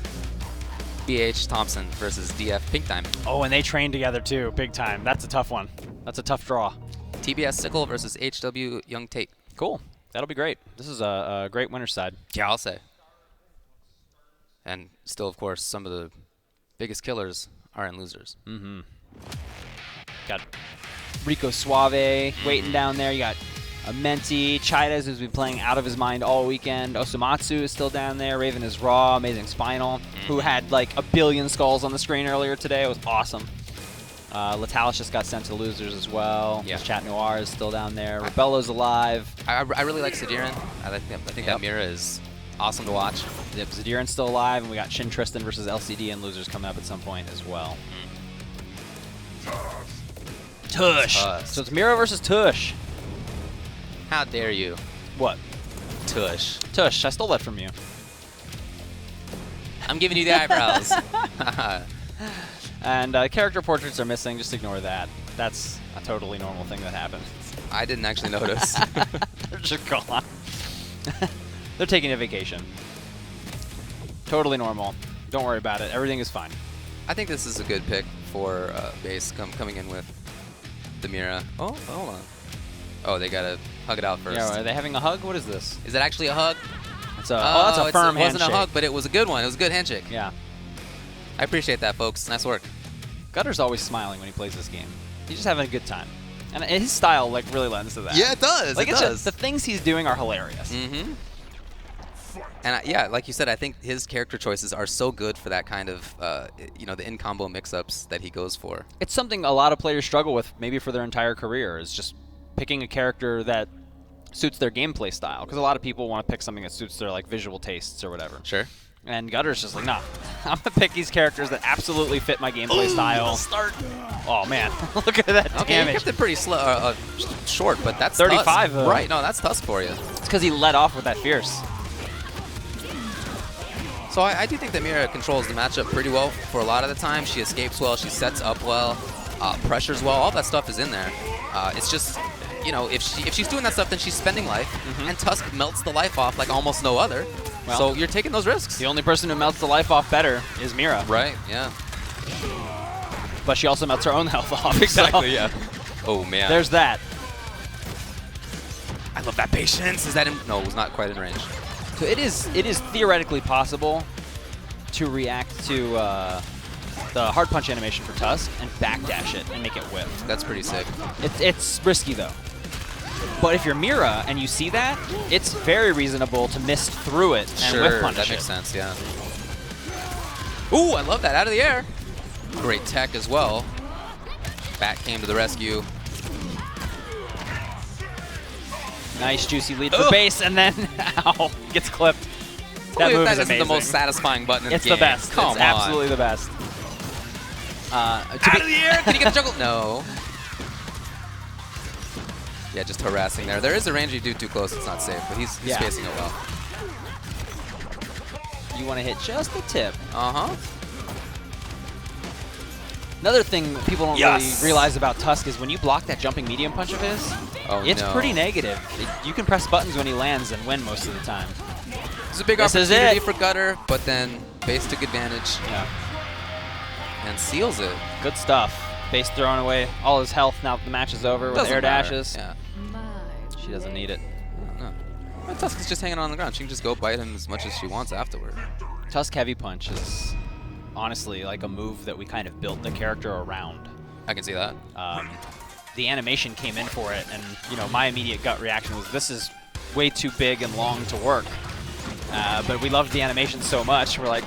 BH Thompson versus DF Pink Diamond. Oh, and they train together too, big time. That's a tough one. That's a tough draw. TBS Sickle versus HW Young Tate. Cool. That'll be great. This is a great winner's side. Yeah, I'll say. And still, of course, some of the biggest killers are in losers. Got Rico Suave waiting down there. You got Menti, Chidas, who's been playing out of his mind all weekend. Osamatsu is still down there. Raven is Raw, Amazing Spinal, who had like a billion skulls on the screen earlier today. It was awesome. Latalis just got sent to losers as well. Yeah. Chat Noir is still down there. Rebello's alive. I really like Sadirin. I think that Mira is awesome to watch. Yep, Zadiran's still alive, and we got Shin Tristan versus LCD and losers coming up at some point as well. Tush. So it's Mira versus Tush. How dare you? What? Tush. Tush, I stole that from you. I'm giving you the eyebrows. And character portraits are missing. Just ignore that. That's a totally normal thing that happens. I didn't actually notice. They're just gone. They're taking a vacation. Totally normal. Don't worry about it. Everything is fine. I think this is a good pick for Base coming in with the Mira. Oh, hold on. Oh, they gotta hug it out first. Yeah, are they having a hug? What is this? Is it actually a hug? It's a, that's a firm handshake. It wasn't a hug, but it was a good one. It was a good handshake. Yeah. I appreciate that, folks. Nice work. Gutter's always smiling when he plays this game. He's just having a good time. And his style like really lends to that. Yeah, it does. Like, it does. Just, the things he's doing are hilarious. Mm-hmm. And yeah, like you said, I think his character choices are so good for that kind of, the in-combo mix-ups that he goes for. It's something a lot of players struggle with maybe for their entire career, is just picking a character that suits their gameplay style. Because a lot of people want to pick something that suits their like visual tastes or whatever. Sure. And Gutter's just like, nah, I'm going to pick these characters that absolutely fit my gameplay style. Start. Oh, man. Look at that Okay, damage. he kept it pretty slow, short, but that's 35, Tusk. Right, no, that's Tusk for you. It's because he let off with that fierce. So I do think that Mira controls the matchup pretty well for a lot of the time. She escapes well, she sets up well, pressures well, all that stuff is in there. It's just, if she's doing that stuff, then she's spending life, and Tusk melts the life off like almost no other. Well, so you're taking those risks. The only person who melts the life off better is Mira. Right, yeah. But she also melts her own health off. Exactly, so yeah. Oh, man. There's that. I love that patience. Is that in? No, it was not quite in range. So it is theoretically possible to react to the hard punch animation for Tusk and backdash it and make it whip. That's pretty sick. It's risky though. But if you're Mira and you see that, it's very reasonable to mist through it and whip punish that makes sense, yeah. Ooh, I love that, out of the air. Great tech as well. Bat came to the rescue. Nice juicy lead for base, and then ow, gets clipped. That move is isn't amazing. the most satisfying button in the It's game. the best. Come It's on. absolutely the best. Out of the air! Can you get the juggle? No. Yeah, just harassing there. There is a range you do too close, it's not safe, but he's spacing it well. You want to hit just the tip. Uh-huh. Another thing people don't really realize about Tusk is when you block that jumping medium punch of his, it's pretty negative. You can press buttons when he lands and win most of the time. It's a big opportunity for Gutter, but then base took advantage. Yeah. And seals it. Good stuff. Base throwing away all his health now that the match is over with air dashes. Yeah. She doesn't need it. No. Well, Tusk is just hanging on the ground. She can just go bite him as much as she wants afterward. Tusk Heavy Punch is honestly like a move that we kind of built the character around. I can see that. The animation came in for it, and my immediate gut reaction was, this is way too big and long to work. But we loved the animation so much, we're like,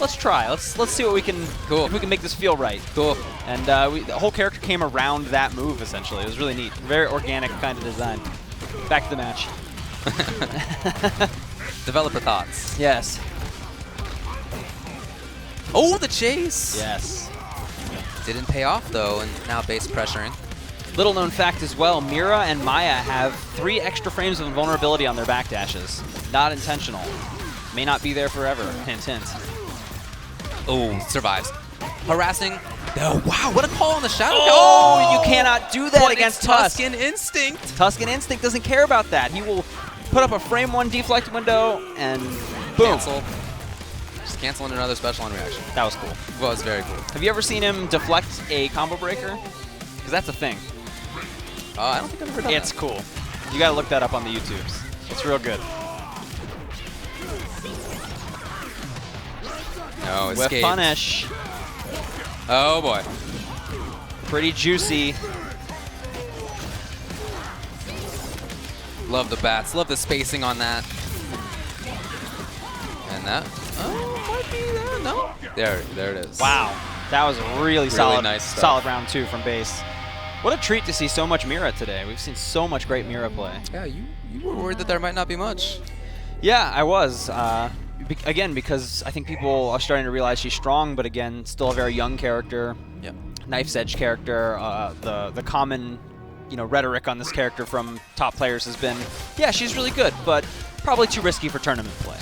let's try. Let's see what we can. Cool. If we can make this feel right. Cool. And the whole character came around that move essentially. It was really neat. Very organic kind of design. Back to the match. Developer thoughts. Yes. Oh, the chase! Yes. Didn't pay off, though, and now base pressuring. Little known fact as well, Mira and Maya have 3 extra frames of invulnerability on their backdashes. Not intentional. May not be there forever. Hint, hint. Oh, survives. Harassing. Oh, wow, what a call on the shadow. Oh, you cannot do that but against it's Tusk. Tuscan Instinct. Tuscan Instinct doesn't care about that. He will put up a frame 1 deflect window and boom. Cancel. Just canceling another special on reaction. That was cool. Was very cool. Have you ever seen him deflect a combo breaker? Because that's a thing. I don't think I've ever done It's that. cool. You gotta look that up on the YouTubes. It's real good. No, With escape. punish. Oh, boy. Pretty juicy. Love the bats. Love the spacing on that. And that. Oh, might be there. No. There it is. Wow. That was a really solid, nice stuff. solid round 2 from base. What a treat to see so much Mira today. We've seen so much great Mira play. Yeah, you were worried that there might not be much. Yeah, I was. Again, because I think people are starting to realize she's strong, but again, still a very young character. Yep. Knife's Edge character. The common, rhetoric on this character from top players has been, yeah, she's really good, but probably too risky for tournament play.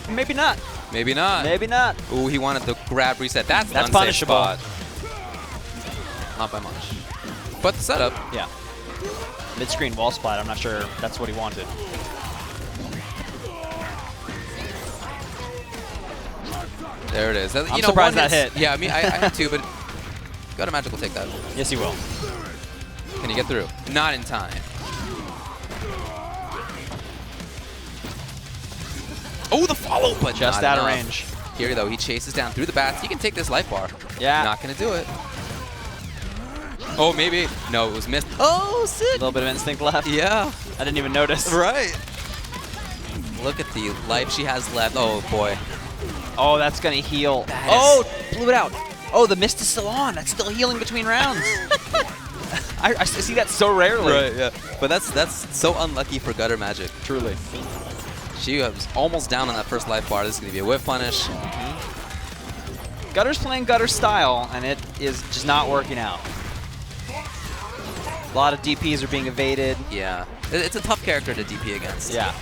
Maybe not. Maybe not. Maybe not. Ooh, he wanted the grab reset. That's the unsafe punishable. spot. Not by much. But the setup. Yeah. Mid-screen wall splat, I'm not sure that's what he wanted. There it is. I'm surprised that hit. Yeah, I mean, I had to, but Gutter Magic will take that. Yes, he will. Can he get through? Not in time. Oh, the follow, but Just not out of enough. range. Here, though, he chases down through the bats. He can take this life bar. Yeah. Not going to do it. Oh, maybe. No, it was missed. Oh, A sick. little bit of instinct left. Yeah. I didn't even notice. Right. Look at the life she has left. Oh, boy. Oh, that's going to heal. That Oh, blew it out. Oh, the mist is still on. That's still healing between rounds. I see that so rarely. Right, yeah. But that's so unlucky for Gutter Magic. Truly. She was almost down on that first life bar. This is going to be a whiff punish. Gutter's playing Gutter style, and it is just not working out. A lot of DPs are being evaded. Yeah. It's a tough character to DP against. Yeah.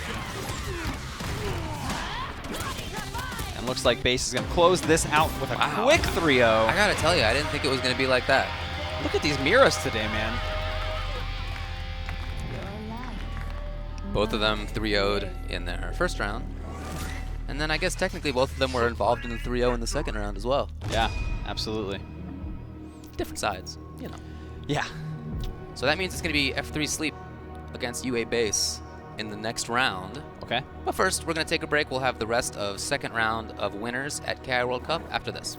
And looks like base is going to close this out with a quick 3-0. I got to tell you, I didn't think it was going to be like that. Look at these Miras today, man. Both of them 3-0'd in their first round. And then I guess technically both of them were involved in the 3-0 in the second round as well. Yeah, absolutely. Different sides, you know. Yeah. So that means it's going to be F3 Sleep against UA Base in the next round. Okay. But first, we're going to take a break. We'll have the rest of second round of winners at KI World Cup after this.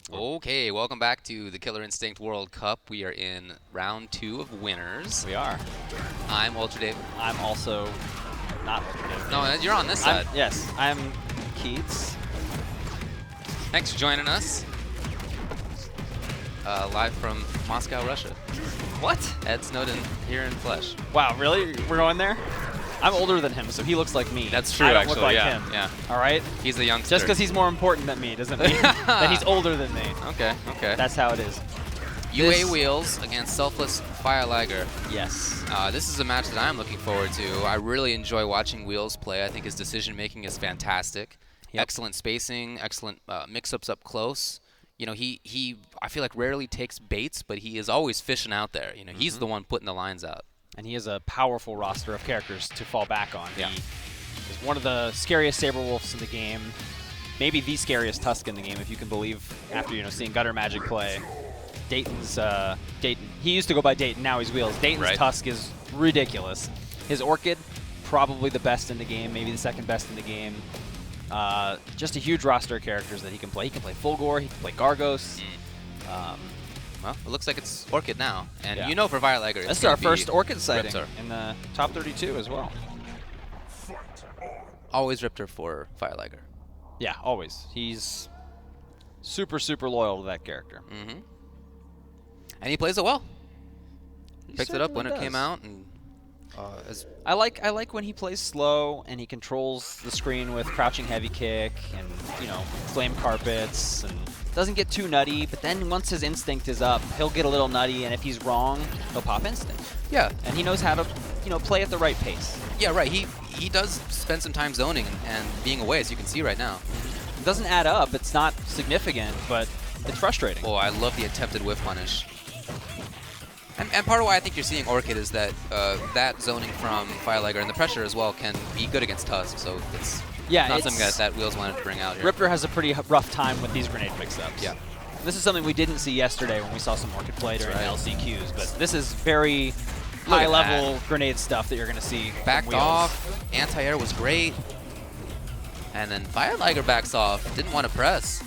Okay, welcome back to the Killer Instinct World Cup. We are in round 2 of winners. We are. I'm Ultra Dave. I'm also not Ultra Dave. No, you're on this side. Yes, I'm Keats. Thanks for joining us. Live from Moscow, Russia. What? Ed Snowden here in flesh. Wow, really? We're going there? I'm older than him, so he looks like me. That's true, I don't actually. look like Yeah, him. yeah. All right? He's a youngster. Just because he's more important than me doesn't mean that he's older than me. Okay, okay. That's how it is. UA Wheels against Selfless Fire Liger. Yes. This is a match that I'm looking forward to. I really enjoy watching Wheels play. I think his decision making is fantastic. Yep. Excellent spacing, excellent mix-ups up close. You know, he I feel like rarely takes baits, but he is always fishing out there. You know, he's the one putting the lines out. And he has a powerful roster of characters to fall back on. Yeah. He is one of the scariest Saber Wolves in the game. Maybe the scariest Tusk in the game, if you can believe, after seeing Gutter Magic play. Dayton's Dayton. He used to go by Dayton, now he's Wheels. Dayton's Tusk is ridiculous. His Orchid, probably the best in the game, maybe the second best in the game. Just a huge roster of characters that he can play. He can play Fulgore, he can play Gargos. Well, it looks like it's Orchid now. And Yeah. you know for Fire Liger, it's This is gonna our be first Orchid sighting Riptor. in the top 32 as well. Always Riptor for Fire Liger. Yeah, always. He's super, super loyal to that character. Mm-hmm. And he plays it well. He Picked it up when certainly it came does. out, and I like when he plays slow and he controls the screen with crouching heavy kick and flame carpets and doesn't get too nutty. But then once his instinct is up, he'll get a little nutty, and if he's wrong, he'll pop instinct. yeah, And he knows how to play at the right pace. yeah, right. He does spend some time zoning and being away, as you can see right now. It doesn't add up. It's not significant, but it's frustrating. Oh, I love the attempted whiff punish. And part of why I think you're seeing Orchid is that that zoning from Fire Liger and the pressure as well can be good against Tusk. So it's not something that Wheels wanted to bring out here. Riptor has a pretty rough time with these grenade mix-ups. Yeah. This is something we didn't see yesterday when we saw some Orchid play during right. the LCQs, but this is very Look at high-level grenade stuff that you're going to see from Backed Wheels. off. Anti-air was great. And then Fire Liger backs off. Didn't want to press.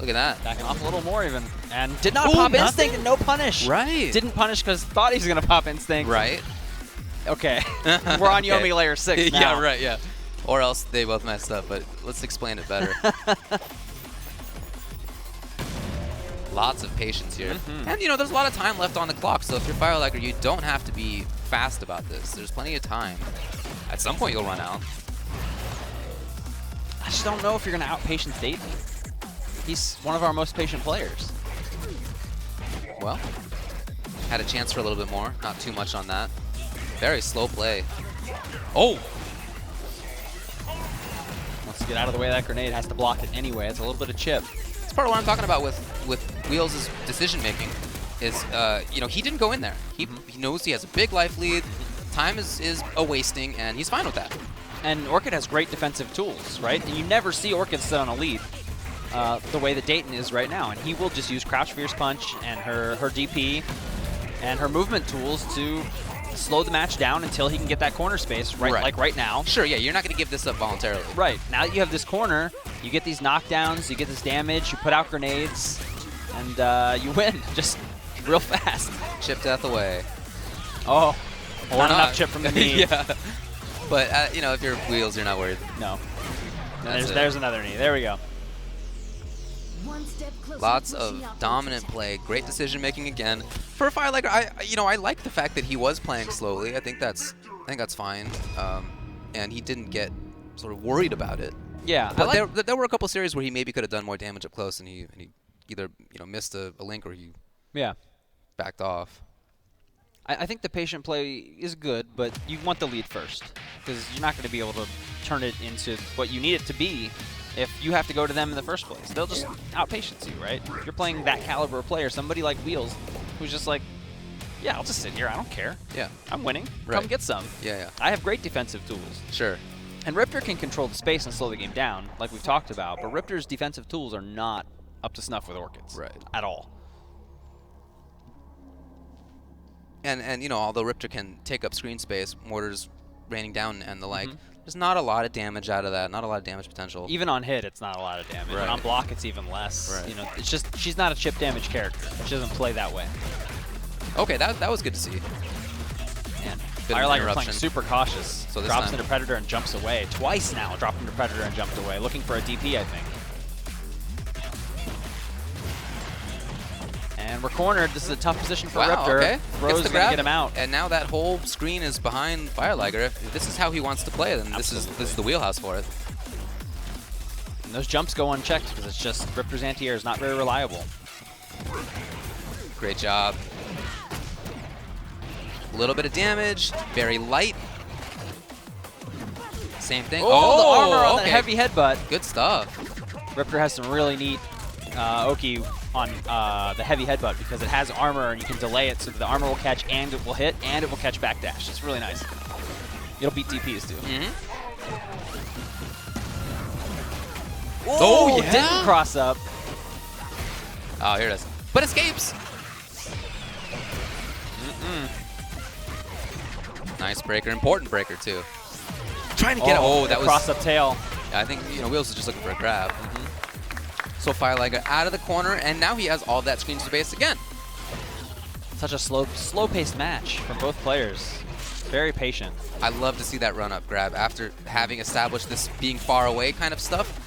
Look at that. Backing off a little more even. And did not Ooh, pop nothing? instinct and no punish. Right. Didn't punish because thought he was going to pop instinct. Right. Okay. We're on Okay. Yomi layer 6 now. Yeah, right, yeah. Or else they both messed up, but let's explain it better. Lots of patience here. And, there's a lot of time left on the clock, so if you're Fire Liger, you don't have to be fast about this. There's plenty of time. At some point, you'll run out. I just don't know if you're going to outpatience Dayton. He's one of our most patient players. Well, had a chance for a little bit more. Not too much on that. Very slow play. Oh! Wants to get out of the way of that grenade, has to block it anyway. It's a little bit of chip. That's part of what I'm talking about with Wheels' decision making. Is he didn't go in there. He knows he has a big life lead. Time is a wasting, and he's fine with that. And Orchid has great defensive tools, right? And you never see Orchid sit on a lead the way that Dayton is right now. And he will just use Crouch Fierce Punch and her DP and her movement tools to slow the match down until he can get that corner space, like right now. Sure, yeah, you're not going to give this up voluntarily. Right. Now that you have this corner, you get these knockdowns, you get this damage, you put out grenades, and you win just real fast. Chip death away. Oh, Or not not. enough chip from the knee. Yeah. But, if you're Wheels, you're not worried. No. That's it. There's another knee. There we go. Lots of dominant play, great decision making again. For a Fire Liger, I like the fact that he was playing slowly. I think that's fine, and he didn't get sort of worried about it. Yeah, But there were a couple series where he maybe could have done more damage up close, and he either missed a link or he backed off. I think the patient play is good, but you want the lead first because you're not going to be able to turn it into what you need it to be if you have to go to them in the first place. They'll just outpatience you, right? If you're playing that caliber of player, somebody like Wheels, who's just like, yeah, I'll just sit here. I don't care. Yeah. I'm winning. Right. Come get some. Yeah. I have great defensive tools. Sure. And Riptor can control the space and slow the game down, like we've talked about, but Riptor's defensive tools are not up to snuff with Orchids. Right. At all. And although Riptor can take up screen space, mortars raining down and the like, There's not a lot of damage out of that. Not a lot of damage potential. Even on hit, it's not a lot of damage. Right. And on block, it's even less. Right. You know, it's just she's not a chip damage character. She doesn't play that way. Okay, that was good to see. And Bit of Firelighter playing interruption. super cautious. So this drops time- into Predator and jumps away. Twice now, dropped into Predator and jumped away. Looking for a DP, I think. And we're cornered. This is a tough position for Wow, Riptor. okay. Throws Gets the gonna grab, get him out. And now that whole screen is behind Firelighter. If this is how he wants to play, then this is the wheelhouse for it. And those jumps go unchecked because it's just Riptor's anti-air is not very reliable. Great job. A little bit of damage, very light. Same thing. Oh, the armor on okay. the heavy headbutt. Good stuff. Riptor has some really neat Oki on the heavy headbutt because it has armor and you can delay it so that the armor will catch and it will hit and it will catch backdash. It's really nice. It'll beat DPs too. Oh, yeah? Didn't cross up. Oh, here it is. But escapes. Nice breaker, important breaker too. Trying to get that was cross up tail. I think Wheels is just looking for a grab. So Firelighter out of the corner, and now he has all that screen space again. Such a slow-paced match from both players. Very patient. I love to see that run-up grab after having established this being far away kind of stuff.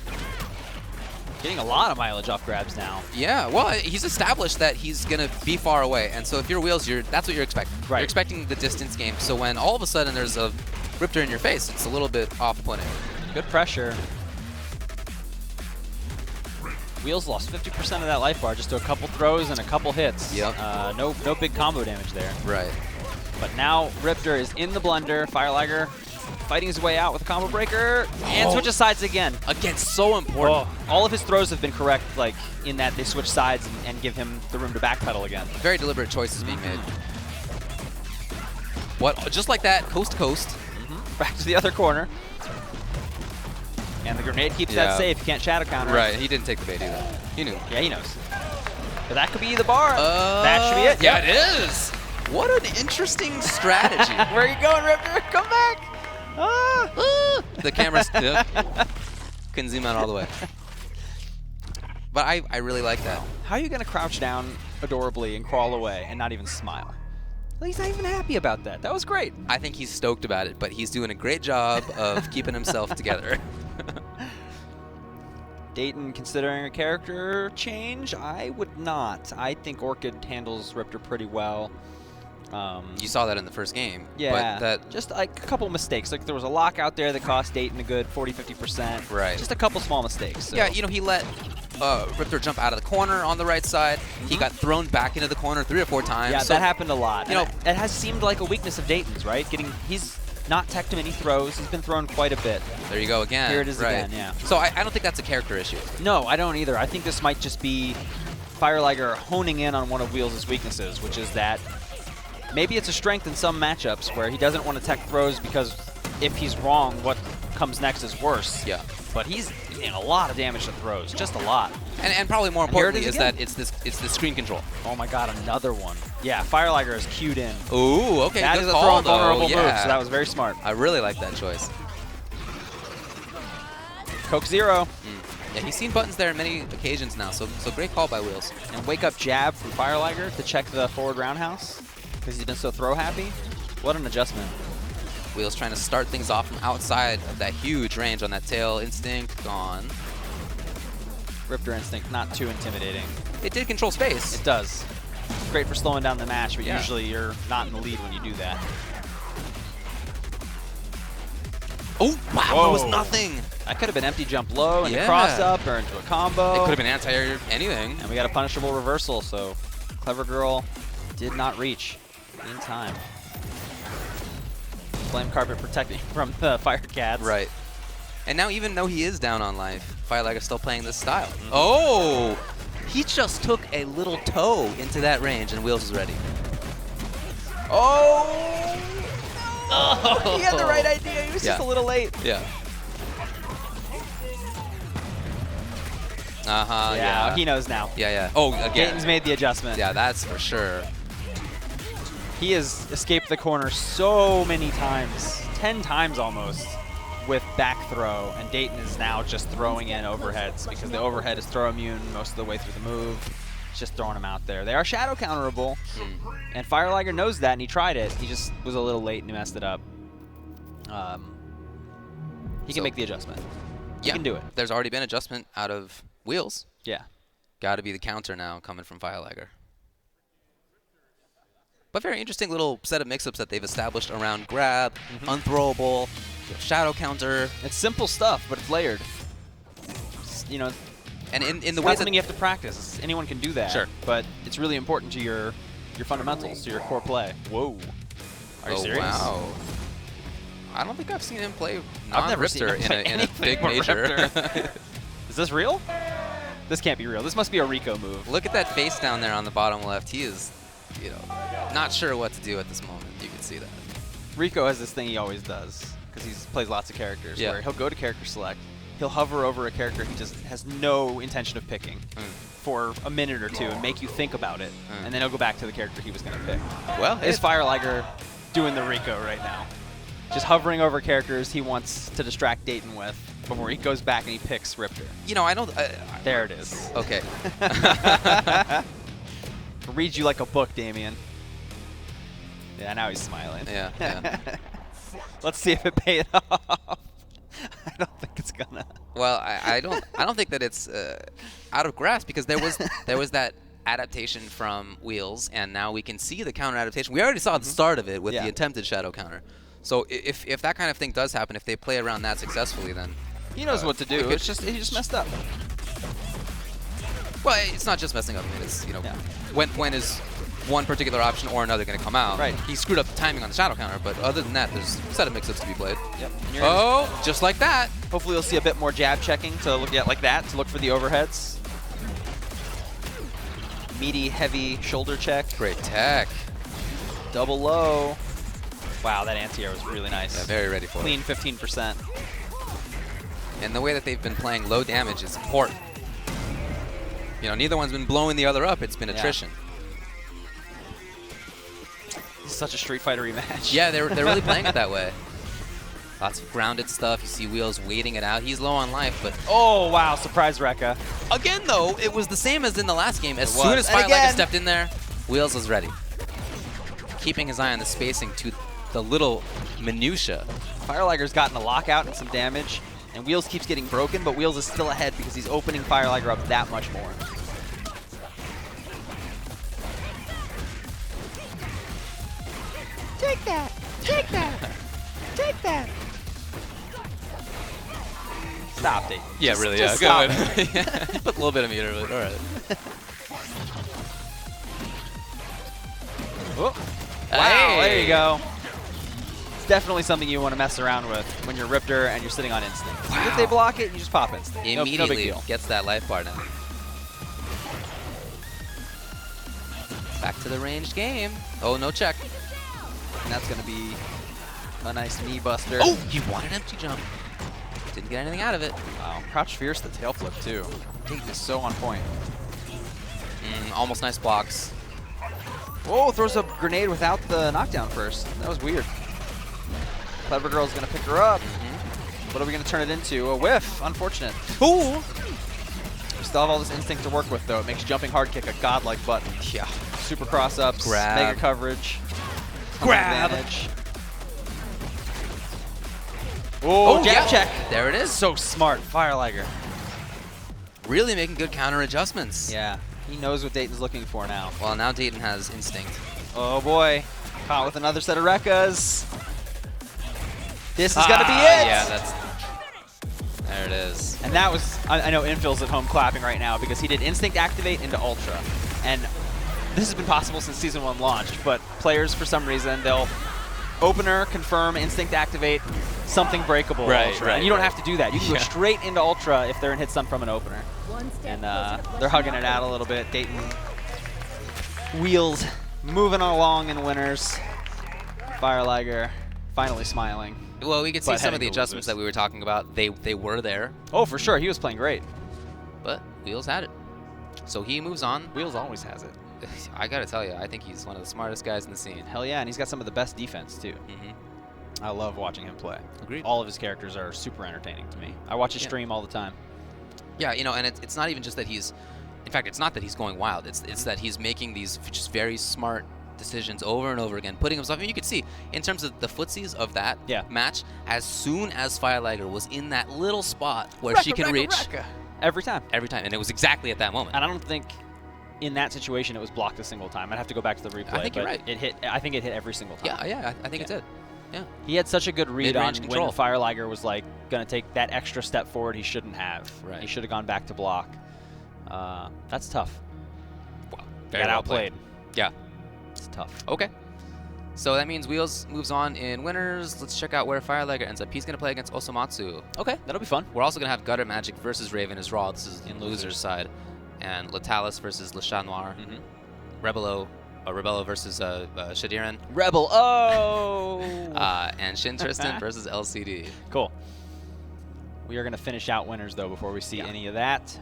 Getting a lot of mileage off grabs now. Yeah, well, he's established that he's going to be far away, and so if you're Wheels, that's what you're expecting. Right. You're expecting the distance game, so when all of a sudden there's a Riptor in your face, it's a little bit off-putting. Good pressure. Wheels lost 50% of that life bar just to a couple throws and a couple hits. Yep. No big combo damage there. Right. But now Riptor is in the blender. Firelighter fighting his way out with a combo breaker and switches sides again. Again, so important. All of his throws have been correct, like in that they switch sides and give him the room to backpedal again. Very deliberate choices being made. What? Just like that, coast to coast. Back to the other corner. And the grenade keeps that safe. You can't shadow counter. Right, he didn't take the bait either. He knew. Yeah, he knows. But that could be the bar. That should be it. Yeah, it is. What an interesting strategy. Where are you going, Riptor? Come back. The camera's couldn't zoom out all the way. But I really like that. How are you going to crouch down adorably and crawl away and not even smile? He's not even happy about that. That was great. I think he's stoked about it, but he's doing a great job of keeping himself together. Dayton considering a character change? I would not. I think Orchid handles Riptor pretty well. You saw that in the first game. Yeah, But just like a couple mistakes. Like there was a lock out there that cost Dayton a good 40-50%. Right. Just a couple small mistakes. So. yeah, he let Riptor jump out of the corner on the right side. He got thrown back into the corner 3 or 4 times. Yeah, so that happened a lot. You know, it has seemed like a weakness of Dayton's, right? He's not teched him any throws. He's been thrown quite a bit. there you go again. Here it is again, yeah. So I don't think that's a character issue. No, I don't either. I think this might just be Firelighter honing in on one of Wheels' weaknesses, which is that maybe it's a strength in some matchups where he doesn't want to tech throws because if he's wrong, what comes next is worse. Yeah. But he's doing a lot of damage to throws, just a lot. And probably more And here it importantly is is that again. it's the screen control. Oh my god, another one. Yeah, Firelighter is cued in. Ooh, okay, That good is a call, throw and though. vulnerable Yeah. move, so that was very smart. I really like that choice. Coke Zero. Yeah, he's seen buttons there on many occasions now, so great call by Wheels. And wake up jab from Firelighter to check the forward roundhouse because he's been so throw happy. What an adjustment. Wheels trying to start things off from outside of that huge range on that tail. Instinct gone. Riptor Instinct, not too intimidating. It did control space. It does. Great for slowing down the match, but Yeah. usually you're not in the lead when you do that. Oh, wow, that was nothing. That could have been empty jump low and a Yeah. cross up or into a combo. It could have been anti-air anything. And we got a punishable reversal, so Clever Girl did not reach in time. Flame Carpet protecting from the Fire Cats. Right. And now even though he is down on life, Firelighter is still playing this style. Oh! He just took a little toe into that range and Wheels is ready. Oh! He had the right idea. He was just a little late. Yeah. Uh-huh, Yeah, yeah. he knows now. Yeah, yeah. Oh, again. Dayton's made the adjustment. Yeah, that's for sure. He has escaped the corner so many times. 10 times almost. with back throw, and Dayton is now just throwing in overheads because the overhead is throw immune most of the way through the move. It's just throwing them out there. They are shadow counterable, and Fireliger knows that, and he tried it. He just was a little late and he messed it up. He can make the adjustment. He can do it. There's already been adjustment out of Wheels. Yeah. Got to be the counter now coming from Fireliger. But very interesting little set of mix-ups that they've established around grab, unthrowable, shadow counter. It's simple stuff, but it's layered. You know, and in the it's way something you have to practice. Anyone can do that. Sure. But it's really important to your fundamentals, to your core play. Whoa. Are you serious? Wow. I don't think I've seen him play I've never seen him play in a big major. Is this real? This can't be real. This must be a Rico move. Look at that face down there on the bottom left. He is, you know, not sure what to do at this moment. You can see that. Rico has this thing he always does because he plays lots of characters. Yeah. Where he'll go to character select, he'll hover over a character he just has no intention of picking for a minute or two and make you think about it, and then he'll go back to the character he was going to pick. Well, Is Fireliger doing the Rico right now? Just hovering over characters he wants to distract Dayton with before he goes back and he picks Riptor. you know, I don't. There it is. Okay. Reads you like a book, Damien. Yeah, now he's smiling. Yeah. Let's see if it paid off. I don't think it's gonna. Well, I don't think that it's out of grasp because there was that adaptation from Wheels, and now we can see the counter adaptation. We already saw the start of it with the attempted shadow counter. So if that kind of thing does happen, if they play around that successfully, then He knows what to do. It's just he just messed up. well, it's not just messing up. I mean, it's when is one particular option or another going to come out? Right. He screwed up the timing on the shadow counter, but other than that, there's a set of mix-ups to be played. Yep. Oh, just like that. Hopefully you'll see a bit more jab checking to look at like that to look for the overheads. Meaty, heavy shoulder check. Great tech. Double low. Wow, that anti-air was really nice. Yeah, very ready for Clean it. 15%. And the way that they've been playing low damage is important. You know, neither one's been blowing the other up. It's been attrition. This is such a Street Fighter rematch. Yeah, they're really playing it that way. Lots of grounded stuff. You see Wheels waiting it out. He's low on life, but Oh, wow, surprise Rekka. again, though, it was the same as in the last game. As It soon was. as And Fireliger again. stepped in there, Wheels was ready. Keeping his eye on the spacing to the little minutia. Fireliger's gotten a lockout and some damage, and Wheels keeps getting broken, but Wheels is still ahead because he's opening Fireliger up that much more. Take that! Take that! Take that! Stop it. Yeah, Just- really, just yeah. stop Go ahead. Put a little bit of meter, but all right. Oh. Wow, Hey. there you go. It's definitely something you want to mess around with when you're Riptor and you're sitting on Instinct. If they block it, you just pop Instinct. No big Immediately deal. gets that life bar down. Back to the ranged game. Oh, no check. And that's going to be a nice knee buster. Oh, he wanted an empty jump. Didn't get anything out of it. Wow. Crouch Fierce the tail flip, too. Dayton is so on point. Almost nice blocks. Whoa, throws a grenade without the knockdown first. That was weird. Clever Girl's going to pick her up. What are we going to turn it into? A whiff. Unfortunate. Ooh. We still have all this Instinct to work with, though. It makes jumping hard kick a godlike button. Yeah. Super cross-ups, Grab. mega coverage. Grab. Advantage. Oh, jab yeah. check. There it is. So smart, Fireliger. Really making good counter adjustments. Yeah, he knows what Dayton's looking for now. Well, now Dayton has instinct. Oh boy, caught with another set of Rekkas. This is gonna be it. Yeah, that's. There it is. And that was, I know Infill's at home clapping right now because he did Instinct activate into Ultra. And this has been possible since Season 1 launched, but players, for some reason, they'll opener, confirm, Instinct activate, something breakable Right, Ultra. right, and you don't right. have to do that. You can go straight into Ultra if they're in hit stun from an opener. And they're hugging it out a little bit. Dayton Wheels moving along in winners. Fireliger finally smiling. Well, we could see But some of the heading to adjustments losers. that we were talking about. They were there, Oh, for sure. He was playing great. but Wheels had it. So he moves on. Wheels always has it. I gotta tell you, I think he's one of the smartest guys in the scene. Hell yeah, and he's got some of the best defense, too. I love watching him play. Agreed. All of his characters are super entertaining to me. I watch his Yeah. stream all the time. Yeah, you know, and it's not even just that he's, in fact, it's not that he's going wild. It's that he's making these just very smart decisions over and over again, putting himself. I mean, you could see in terms of the footsies of that match, as soon as Fireliger was in that little spot where she can reach every time, and it was exactly at that moment. And I don't think in that situation it was blocked a single time. I'd have to go back to the replay. I think you're right. It hit. I think it hit every single time. Yeah, I think it did. Yeah. He had such a good read on Mid-range control. when Fireliger was like going to take that extra step forward he shouldn't have. Right. He should have gone back to block. That's tough. Wow. Got outplayed. Yeah. It's tough. Okay. So that means Wheels moves on in winners. Let's check out where Fireliger ends up. He's going to play against Osomatsu. Okay, that'll be fun. We're also going to have Gutter Magic versus Raven as Raw. This is in loser's side. And Latalis versus Le Chat Noir. Rebello versus Shadiran. Rebel. Oh! And Shin Tristan versus LCD. Cool. We are going to finish out winners, though, before we see any of that.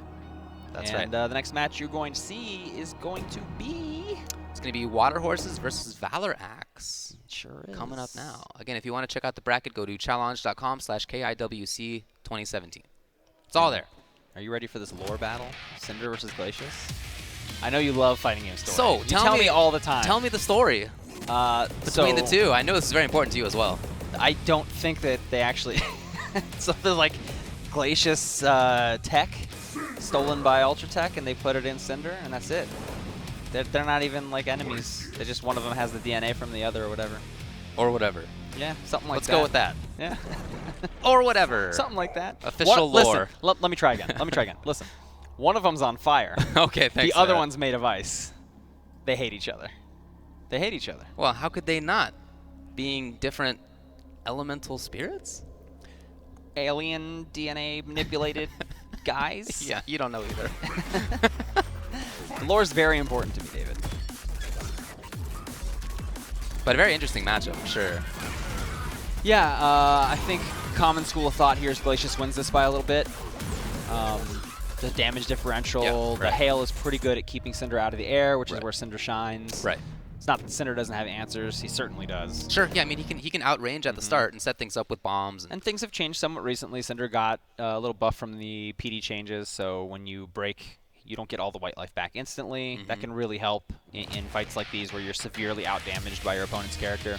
That's right. right. The next match you're going to see is going to be... It's going to be Water Horses versus Valor Axe. It sure is. Coming up now. Again, if you want to check out the bracket, go to challenge.com/KIWC 2017. It's all there. Are you ready for this lore battle? Cinder versus Glacius? I know you love fighting game stories. So, you tell me all the time. Tell me the story between the two. I know this is very important to you as well. I don't think that they actually... So there's like Glacius tech stolen by Ultra Tech, and they put it in Cinder, and that's it. They're not even like enemies. They just one of them has the DNA from the other or whatever. Or whatever. Yeah, something like Let's that. go with that. Yeah. Or whatever. Something like that. Official lore. Listen, let me try again. Let me try again. Listen. One of them's on fire. Okay, thanks. The other one's made of ice. They hate each other. They hate each other. Well, how could they not? Being different elemental spirits? Alien DNA manipulated guys? Yeah, you don't know either. The lore's very important to me, David. But a very interesting matchup, for sure. Yeah, I think common school of thought here is Glacius wins this by a little bit. The damage differential, the hail is pretty good at keeping Cinder out of the air, which is where Cinder shines. Right. It's not that Cinder doesn't have answers. He certainly does. Sure. Yeah, I mean, he can outrange at the start and set things up with bombs. And things have changed somewhat recently. Cinder got a little buff from the PD changes, so when you break, you don't get all the white life back instantly. That can really help in fights like these where you're severely outdamaged by your opponent's character,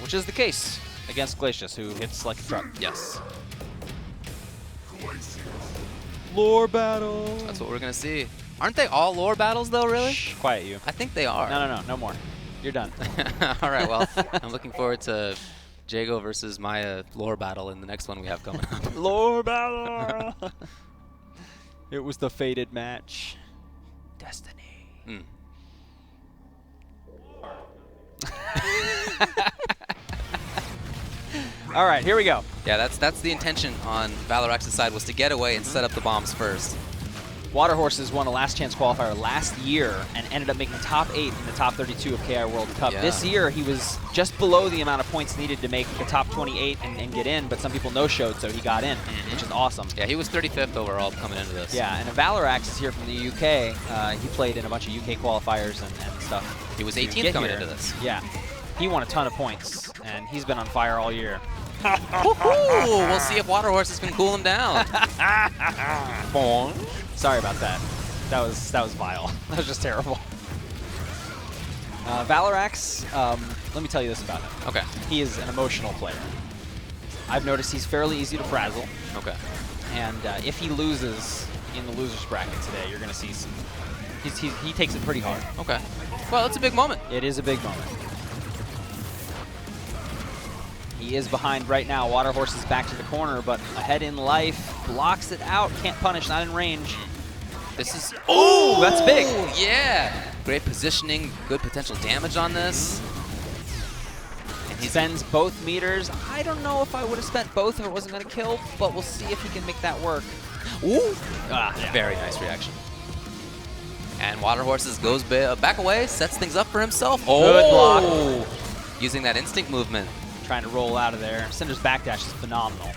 which is the case against Glacius, who hits like a truck. Yes. Lore battle. That's what we're going to see. Aren't they all lore battles, though, really? Shh, quiet you. I think they are. No more. You're done. All right, well, I'm looking forward to Jago versus Maya lore battle in the next one we have coming up. Lore battle! It was the fated match. Destiny. All right, here we go. Yeah, that's the intention on Valor Axe's side, was to get away and set up the bombs first. Water Horses won a last chance qualifier last year and ended up making top 8 in the top 32 of KI World Cup. Yeah. This year, he was just below the amount of points needed to make the top 28 and get in, but some people no-showed, so he got in, which is awesome. Yeah, he was 35th overall coming into this. Yeah, and Valorax is here from the UK. He played in a bunch of UK qualifiers and stuff. He was 18th coming into this. Yeah. He won a ton of points, and he's been on fire all year. We'll see if Water Horses can cool him down. Sorry about that. That was vile. That was just terrible. Valorax, let me tell you this about him. Okay. He is an emotional player. I've noticed he's fairly easy to frazzle. Okay. And if he loses in the loser's bracket today, you're going to see some... He takes it pretty hard. Okay. Well, it's a big moment. It is a big moment. He is behind right now. Water Horse is back to the corner, but ahead in life. Blocks it out. Can't punish. Not in range. This is... Oh, that's big. Yeah. Great positioning. Good potential damage on this. And he sends both meters. I don't know if I would have spent both if it wasn't going to kill, but we'll see if he can make that work. Ooh. Yeah. Very nice reaction. And Water Horses goes back away, sets things up for himself. Good block. Using that instinct movement. Trying to roll out of there. Cinder's backdash is phenomenal.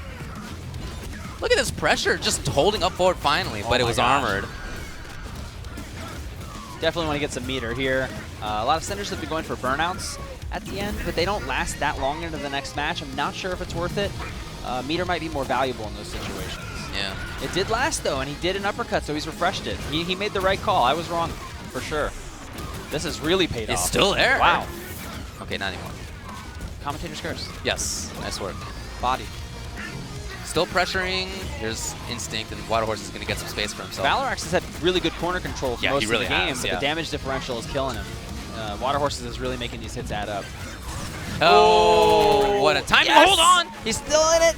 Look at this pressure, just holding up forward finally, but it was armored. Definitely want to get some meter here. A lot of Cinders have been going for burnouts at the end, but they don't last that long into the next match. I'm not sure if it's worth it. Meter might be more valuable in those situations. Yeah. It did last, though, and he did an uppercut, so he's refreshed it. He made the right call. I was wrong, for sure. This has really paid off. It's still there. Wow. Okay, not anymore. Commentator's curse. Yes. Nice work. Body. Still pressuring. There's Instinct, and Water Horse is going to get some space for himself. Valarax has had really good corner control for Yeah, most he really of the game, has, but yeah. the damage differential is killing him. Water Horses is really making these hits add up. Oh, what a time. Yes! Hold on. He's still in it.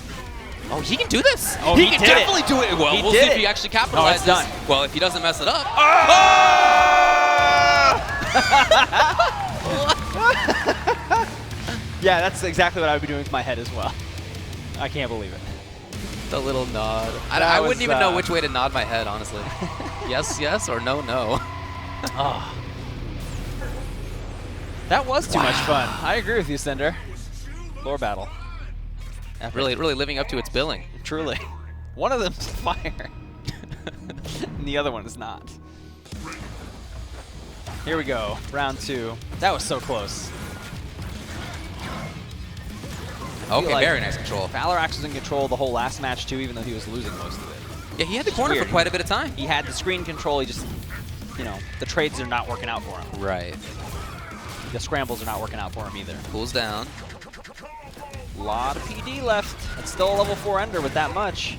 Oh, he can do this. Oh, he he can did it. definitely do it. Well, He we'll did see if it. he actually Oh, capitalizes. it's done. Well, if he doesn't mess it up. Yeah, that's exactly what I would be doing with my head as well. I can't believe it. The little nod. I That wouldn't was, even know which way to nod my head, honestly. Yes, yes, or no, no. Oh. That was too much fun. I agree with you, Cinder. Lore battle. Epic. Really living up to its billing. Truly. One of them's fire. And the other one is not. Here we go. Round 2. That was so close. Okay, like very nice control. Valarax was in control the whole last match, too, even though he was losing most of it. Yeah, he had the corner for Weird. quite a bit of time. He had the screen control. He just, you know, the trades are not working out for him. Right. The scrambles are not working out for him either. Cools down. A lot of PD left. It's still a level 4 ender with that much.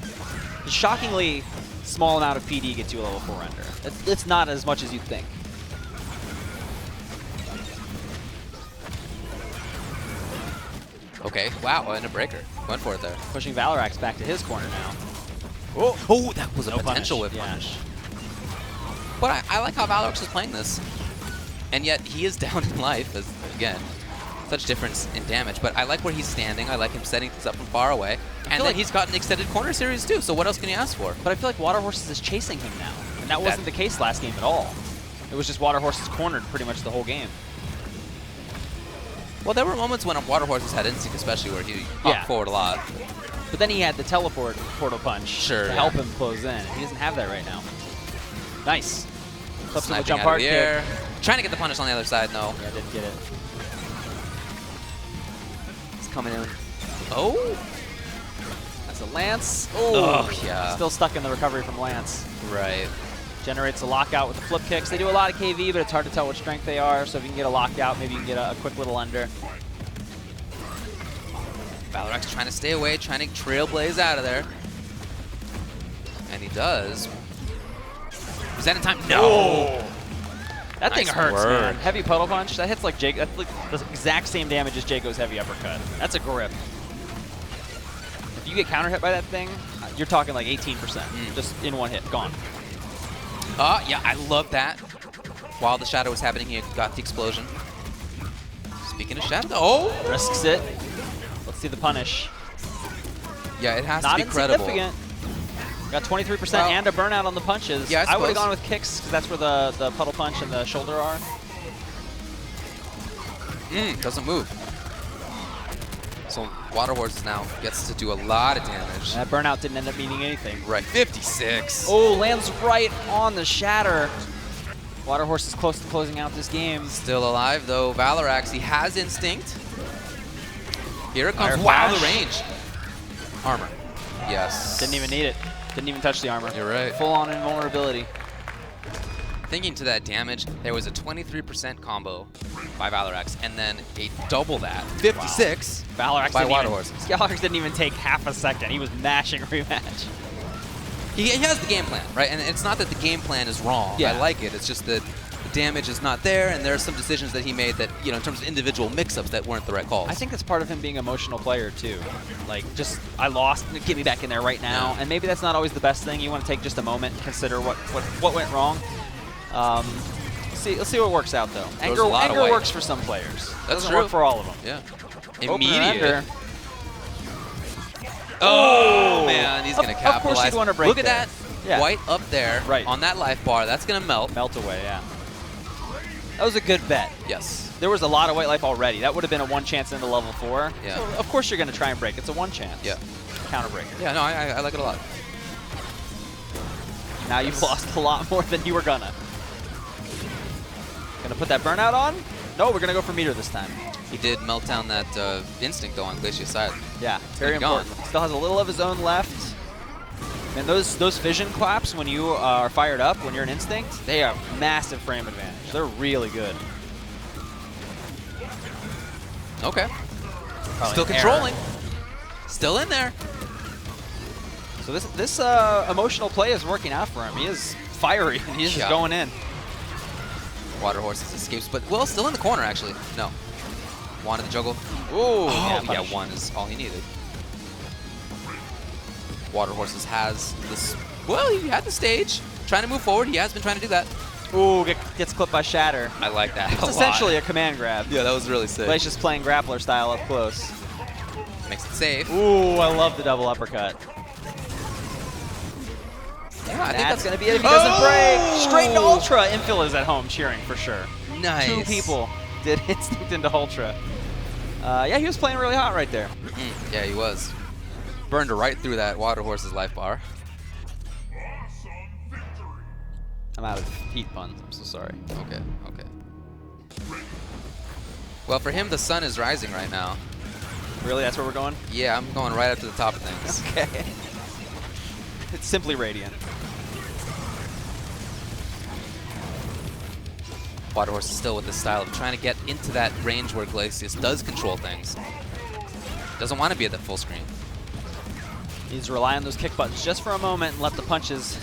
A shockingly small amount of PD gets you a level 4 ender. It's not as much as you'd think. Okay, wow, and a breaker. Went for it there. Pushing Valarax back to his corner now. Oh, that was a No potential punish. whip Yeah. punish. But I like how Valarax is playing this. And yet he is down in life, as again, such difference in damage. But I like where he's standing. I like him setting things up from far away. And then like he's got an extended corner series too, so what else can you ask for? But I feel like Water Horses is chasing him now. And that wasn't the case last game at all. It was just Water Horses cornered pretty much the whole game. Well, there were moments when Water Horses had instinct, especially where he popped Yeah. forward a lot. But then he had the teleport portal punch Sure, to yeah. help him close in. He doesn't have that right now. Nice. Clips him with Sniping jump out hard of the kick. air. Trying to get the punish on the other side, no. Yeah, didn't get it. He's coming in. Oh! That's a Lance. Oh, yeah. Still stuck in the recovery from Lance. Right. Generates a lockout with the flip kicks. They do a lot of KV, but it's hard to tell what strength they are. So if you can get a lockout, maybe you can get a quick little under. Valarax trying to stay away, trying to trailblaze out of there. And he does. Was that in time? No! That thing Nice hurts, work. man. Heavy puddle punch. That hits like Jake. That's like the exact same damage as Jaco's heavy uppercut. That's a grip. If you get counter hit by that thing, you're talking like 18%. Just in one hit. Gone. Yeah, I love that. While the shadow was happening, he got the explosion. Speaking of shadow, oh! Risks it. Let's see the punish. Yeah, it has Not to be credible. insignificant. Got 23% Well, and a burnout on the punches. yeah, I would have suppose. gone with kicks because that's where the puddle punch and the shoulder are. Doesn't move. So Water Horses now gets to do a lot of damage. That burnout didn't end up meaning anything. Right, 56. Oh, lands right on the shatter. Water Horse is close to closing out this game. Still alive though. Valarax, he has instinct. Here it comes. Fire Wow, the flash. range. Armor. Yes. Didn't even need it. Didn't even touch the armor. You're right. Full on invulnerability. Thinking to that damage, there was a 23% combo by Valarax, and then a double that, 56 Valarax by didn't Water even, Horses. Valarax didn't even take half a second. He was mashing rematch. He has the game plan, right? And it's not that the game plan is wrong. Yeah. I like it. It's just that the damage is not there, and there are some decisions that he made that, you know, in terms of individual mix-ups that weren't the right calls. I think that's part of him being an emotional player too. Like, just I lost, get me back in there right now. Yeah. And maybe that's not always the best thing. You want to take just a moment, consider what went wrong. Let's see what works out though. There's a lot of Anger white. works for some players. Doesn't true. work for all of them. Yeah. Opener Immediate. ender. Oh, man, he's Of- going to of course capitalize. you'd wanna break Look at there. that Yeah. white up there Right. on that life bar. That's going to melt. Melt away, yeah. That was a good bet. Yes. There was a lot of white life already. That would have been a one chance into level 4. Yeah. So of course you're going to try and break. It's a one chance. Yeah. Counter breaker. Yeah, no, I like it a lot. Now you've lost a lot more than you were gonna. Gonna put that burnout on? No, we're gonna go for meter this time. He did melt down that instinct though on Glacier's side. Yeah, very Gone. important. Still has a little of his own left. And those fission claps, when you are fired up, when you're an instinct, they have massive frame advantage. They're really good. Okay. Probably Still an controlling. error. Still in there. So this emotional play is working out for him. He is fiery, and he's just going in. Water Horses escapes, but well, still in the corner actually. No. Wanted the juggle. Ooh, Yeah, punish. one is all he needed. Water Horses has this. Well, he had the stage. Trying to move forward. He has been trying to do that. Ooh, gets clipped by Shatter. I like that. It's essentially a command grab. Yeah, that was really sick. Glacius playing grappler style up close. Makes it safe. Ooh, I love the double uppercut. Yeah, I think That's going to be it if he doesn't break. Straight into Ultra. Infill is at home cheering for sure. Nice. 2 people did instinct into Ultra. Yeah, he was playing really hot right there. Yeah, he was. Burned right through that Water Horse's life bar. I'm out of heat puns. I'm so sorry. Okay, okay. Well, for him, the sun is rising right now. Really? That's where we're going? Yeah, I'm going right up to the top of things. Okay. It's simply radiant. Water Horse is still with this style of trying to get into that range where Glacius does control things. Doesn't want to be at that full screen. Needs to rely on those kick buttons just for a moment and let the punches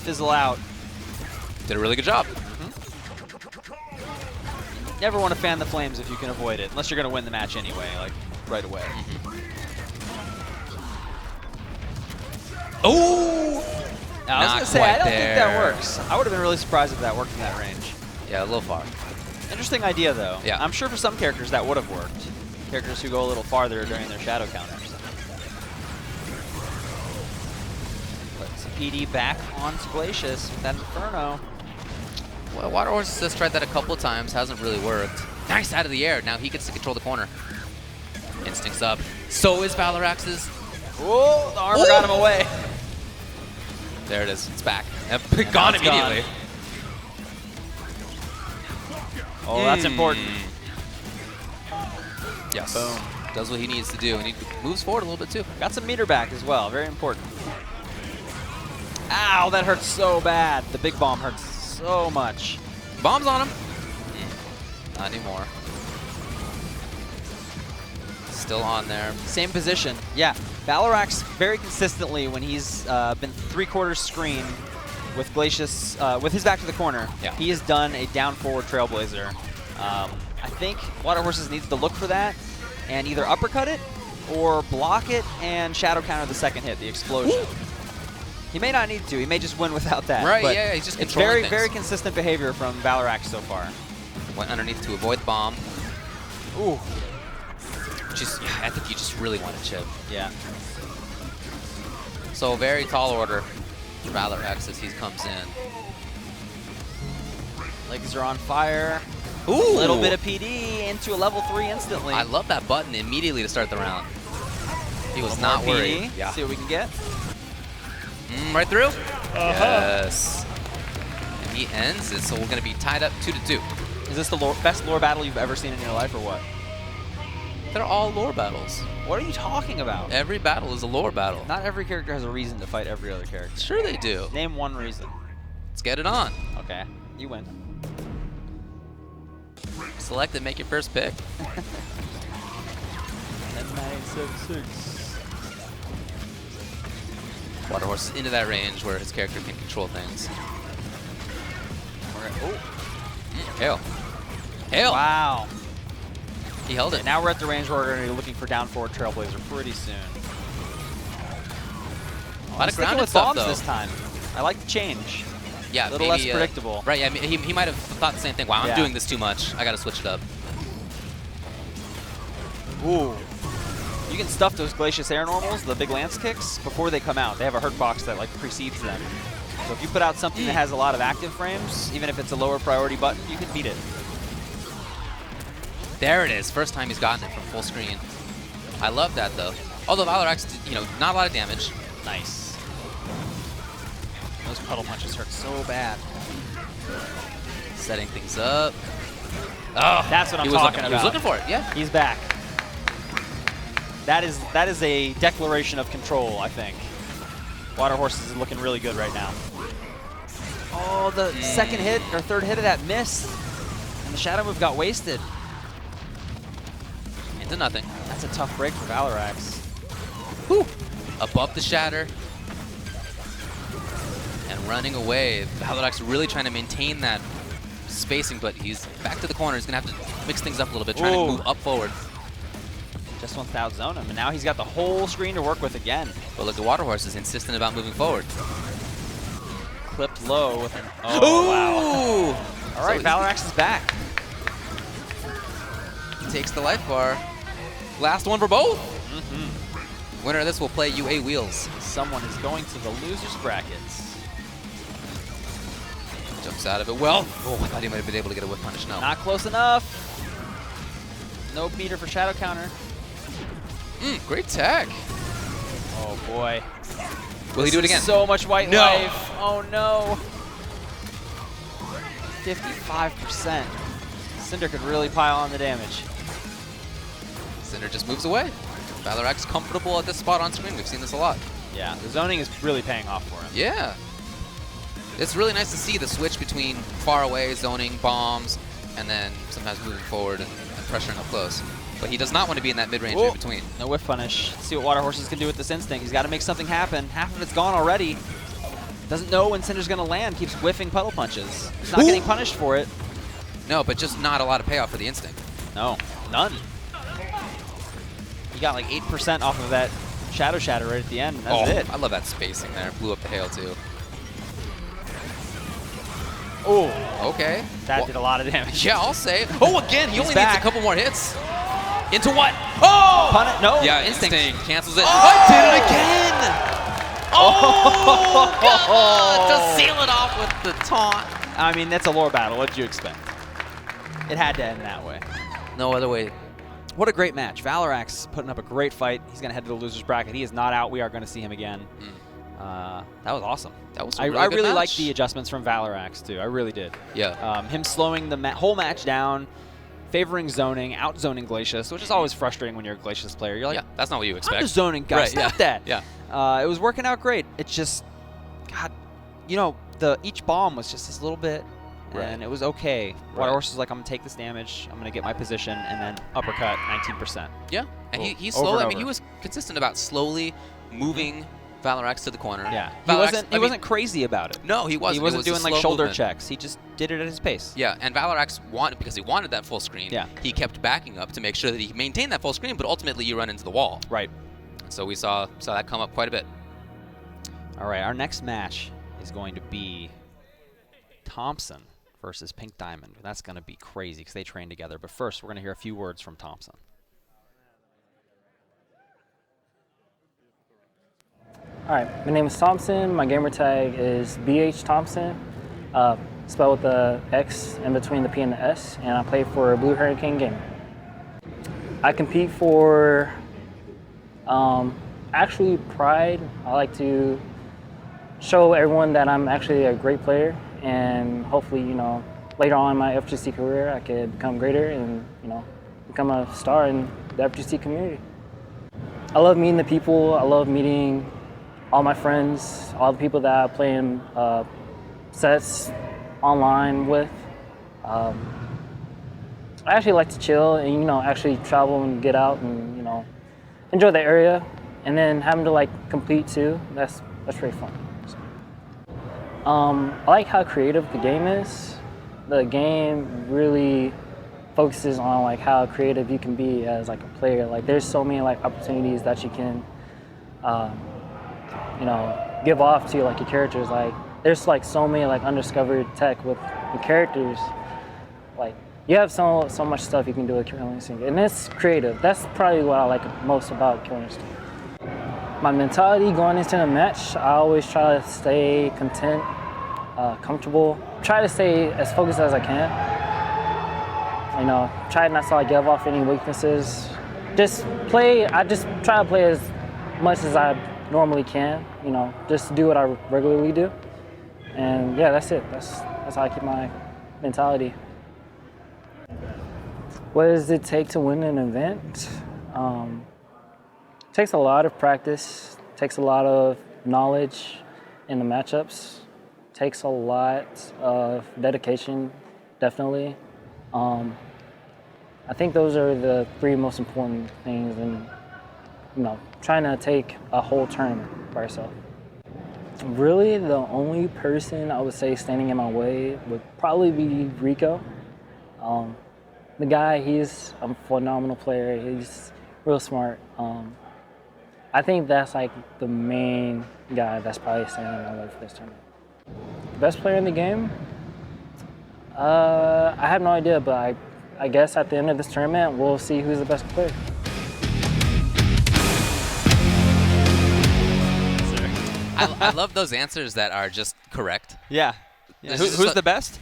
fizzle out. Did a really good job. Never want to fan the flames if you can avoid it, unless you're going to win the match anyway, like right away. Oh! Now, I was Not going to say, I don't quite think that there. works. I would have been really surprised if that worked in that range. Yeah, a little far. Interesting idea, though. Yeah. I'm sure for some characters that would have worked. Characters who go a little farther during their shadow counters. Let's PD back onto Glacius with that Inferno. Well, Water Horse has tried that a couple of times. Hasn't really worked. Nice out of the air. Now he gets to control the corner. Instincts up. So is Valorax's. Oh, the armor got him away. There it is. It's back. And Gone it's immediately. Oh, that's important. Yes. Boom. Does what he needs to do, and he moves forward a little bit too. Got some meter back as well. Very important. Ow, that hurts so bad. The big bomb hurts so much. Bombs on him. Not anymore. Still on there. Same position. Yeah. Valorax very consistently when he's been 3/4 screen with Glacius, with his back to the corner, yeah. he has done a down forward Trailblazer. I think Water Horses needs to look for that and either uppercut it or block it and shadow counter the second hit, the explosion. Ooh. He may not need to. He may just win without that. Right, but yeah, he's just it's controlling very things. consistent behavior from Valorax so far. Went underneath to avoid the bomb. Ooh. Just, I think you just really want to chip. Yeah. So very tall order for Valorax as he comes in. Legs are on fire. Ooh! A little bit of PD into a level 3 instantly. I love that button immediately to start the round. He was not more worried. PD. Yeah. See what we can get. Right through. Yes. And he ends it, so we're going to be tied up 2-2. Is this the best lore battle you've ever seen in your life or what? They're all lore battles. What are you talking about? Every battle is a lore battle. Not every character has a reason to fight every other character. Sure they do. Name one reason. Let's get it on. Okay, you win. Select and make your first pick. 976. Water Horse into that range where his character can control things. Oh. Hail. Hail. Wow. He held it. And now we're at the range where we're going to be looking for down forward Trailblazer pretty soon. A lot of Sticking grounded with stuff, bombs though. this time. I like the change. Yeah, a little maybe, less predictable. Right, yeah, he might have thought the same thing. Wow, Yeah. I'm doing this too much. I got to switch it up. Ooh. You can stuff those Glacius Air Normals, the big lance kicks, before they come out. They have a hurt box that like precedes them. So if you put out something that has a lot of active frames, even if it's a lower priority button, you can beat it. There it is. First time he's gotten it from full screen. I love that, though. Although Valorax, not a lot of damage. Nice. Those puddle punches hurt so bad. Setting things up. Oh, That's what I'm he was talking looking, He was about. looking for it, yeah. He's back. That is a declaration of control, I think. Water Horses is looking really good right now. Oh, the second hit or third hit of that missed. And the shadow move got wasted. Into nothing. That's a tough break for Valarax. Whew. Above the shatter. And running away. Valarax really trying to maintain that spacing, but he's back to the corner. He's going to have to mix things up a little bit, trying to move up forward. Just wants to outzone him, and now he's got the whole screen to work with again. But look, the Water Horse is insistent about moving forward. Clipped low with an... Oh, wow. All right, So Valarax is back. Takes the life bar. Last one for both. Winner of this will play UA Wheels. Someone is going to the loser's brackets. Jumps out of it well. Oh, I thought he might have been able to get a whip punish. No. Not close enough. No meter for shadow counter. Great tech. Oh, boy. Will he do it again? So much white No. life. Oh, no. 55%. Cinder could really pile on the damage. Cinder just moves away. Valarax comfortable at this spot on screen. We've seen this a lot. Yeah, the zoning is really paying off for him. Yeah. It's really nice to see the switch between far away, zoning, bombs, and then sometimes moving forward and pressuring up close. But he does not want to be in that mid-range in between. No whiff punish. Let's see what Water Horses can do with this instinct. He's got to make something happen. Half of it's gone already. Doesn't know when Cinder's going to land. Keeps whiffing puddle punches. He's not getting punished for it. No, but just not a lot of payoff for the instinct. No, none. He got like 8% off of that Shadow Shatter right at the end. That's it. I love that spacing there. Blew up the hail, too. Oh, Okay. that did a lot of damage. Yeah, I'll say. Oh, again, he only needs back. a couple more hits. Into what? Oh! Pun it? No. Yeah, instinct cancels it. I did it again! Oh, God! To seal it off with the taunt. I mean, that's a lore battle. What did you expect? It had to end that way. No other way. What a great match. Valarax putting up a great fight. He's going to head to the loser's bracket. He is not out. We are going to see him again. That was awesome. That was I good really match. liked the adjustments from Valarax, too. I really did. Yeah. Him slowing the whole match down, favoring zoning, out-zoning Glacius, which is always frustrating when you're a Glacius player. You're like, Yeah, that's not what you expect. I'm the zoning guy. Right, Stop yeah, that. yeah. It was working out great. It's just, God, you know, each bomb was just this little bit, and it was okay. Water Horse was like, I'm going to take this damage, I'm going to get my position, and then uppercut, 19%. Yeah, and he's Over slowly. and I mean, he over. was consistent about slowly moving Valarax to the corner. Yeah, Valarax, he wasn't crazy about it. No, he wasn't. He It wasn't was a doing like slow shoulder movement. checks. He just did it at his pace. Yeah, and Valarax wanted, because he wanted that full screen. Yeah. He kept backing up to make sure that he maintained that full screen, but ultimately you run into the wall. Right. So we saw that come up quite a bit. All right, our next match is going to be Thompson versus Pink Diamond. That's going to be crazy because they train together. But first, we're going to hear a few words from Thompson. All right, my name is Thompson. My gamer tag is BH Thompson, spelled with the X in between the P and the S, and I play for Blue Hurricane Gaming. I compete for actually pride. I like to show everyone that I'm actually a great player, and hopefully, you know, later on in my FGC career, I could become greater and, you know, become a star in the FGC community. I love meeting the people. I love meeting all my friends, all the people that I play in sets online with. I actually like to chill and, you know, actually travel and get out and, you know, enjoy the area. And then having to like compete too, that's pretty fun. I like how creative the game is. The game really focuses on like how creative you can be as like a player. Like there's so many like opportunities that you can you know, give off to like your characters. Like there's like so many like undiscovered tech with your characters. Like you have so much stuff you can do with Killer Instinct, and it's creative. That's probably what I like most about Killer Instinct. My mentality going into the match, I always try to stay content, comfortable. Try to stay as focused as I can. You know, try not to like give off any weaknesses. Just play. I just try to play as much as I normally can, you know, just do what I regularly do. And yeah, that's it. That's how I keep my mentality. What does it take to win an event? Takes a lot of practice, takes a lot of knowledge in the matchups, takes a lot of dedication, definitely. I think those are the 3 most important things in, trying to take a whole tournament by yourself. Really, the only person I would say standing in my way would probably be Rico. The guy, he's a phenomenal player. He's real smart. I think that's like the main guy that's probably standing in my way for this tournament. Best player in the game? I have no idea, but I guess at the end of this tournament, we'll see who's the best player. I love those answers that are just correct. Yeah. Who's the best?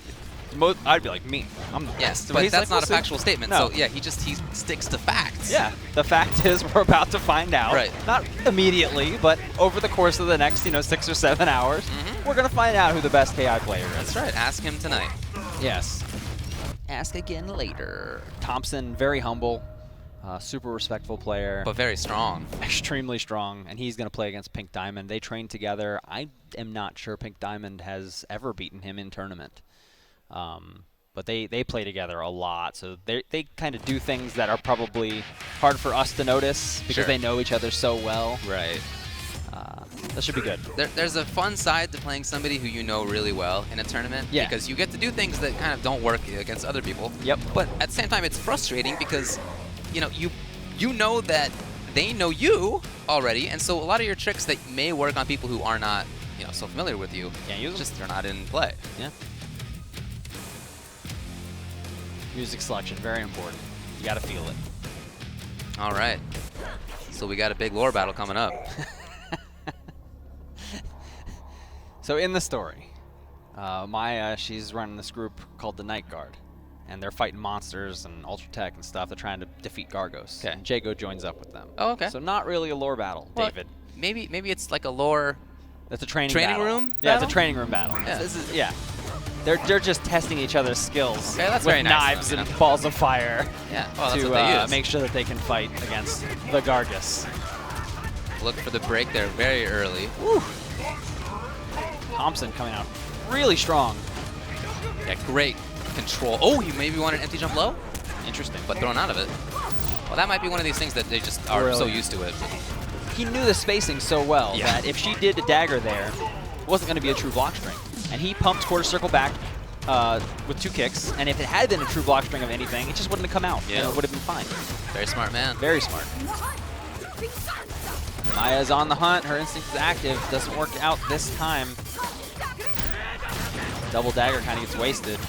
I'd be like, me. I'm the Yes, best. but that's not a factual statement. No. So yeah, he sticks to facts. Yeah. The fact is, we're about to find out. Right. Not immediately, but over the course of the next, 6 or 7 hours, we're gonna find out who the best KI player is. That's right. Ask him tonight. Yes. Ask again later. Thompson, very humble, super respectful player. But very strong. Extremely strong, and he's going to play against Pink Diamond. They train together. I am not sure Pink Diamond has ever beaten him in tournament. But they play together a lot, so they kind of do things that are probably hard for us to notice because they know each other so well. Right. That should be good. There's a fun side to playing somebody who you know really well in a tournament. Yeah. Because you get to do things that kind of don't work against other people. Yep. But at the same time, it's frustrating because, you know that they know you already, and so a lot of your tricks that may work on people who are not, so familiar with you, can't use them. Just they're not in play. Yeah. Music selection, very important. You got to feel it. All right. So we got a big lore battle coming up. So in the story, Maya, she's running this group called the Night Guard, and they're fighting monsters and Ultra Tech and stuff. They're trying to defeat Gargos. Okay. And Jago joins up with them. Oh, okay. So not really a lore battle, Well, David. Maybe it's like a lore. It's a training Training battle. room Yeah, battle? it's a training room battle. Yeah. This is, yeah. They're just testing each other's skills Okay, that's with very nice of knives them, and balls of fire Yeah. Oh, that's to what they use. make sure that they can fight against the Gargus. Look for the break there very early. Woo. Thompson coming out really strong. Yeah, great control. Oh, he maybe wanted an empty jump low, Interesting. but thrown out of it. Well, that might be one of these things that they just are so Really? used to it. He knew the spacing so well Yeah. that if she did a dagger there, it wasn't going to be a true block string. And he pumped quarter circle back with 2 kicks, and if it had been a true block string of anything, it just wouldn't have come out. Yeah. And it would have been fine. Very smart man. Very smart. Maya's on the hunt. Her instinct is active. Doesn't work out this time. Double dagger kind of gets wasted.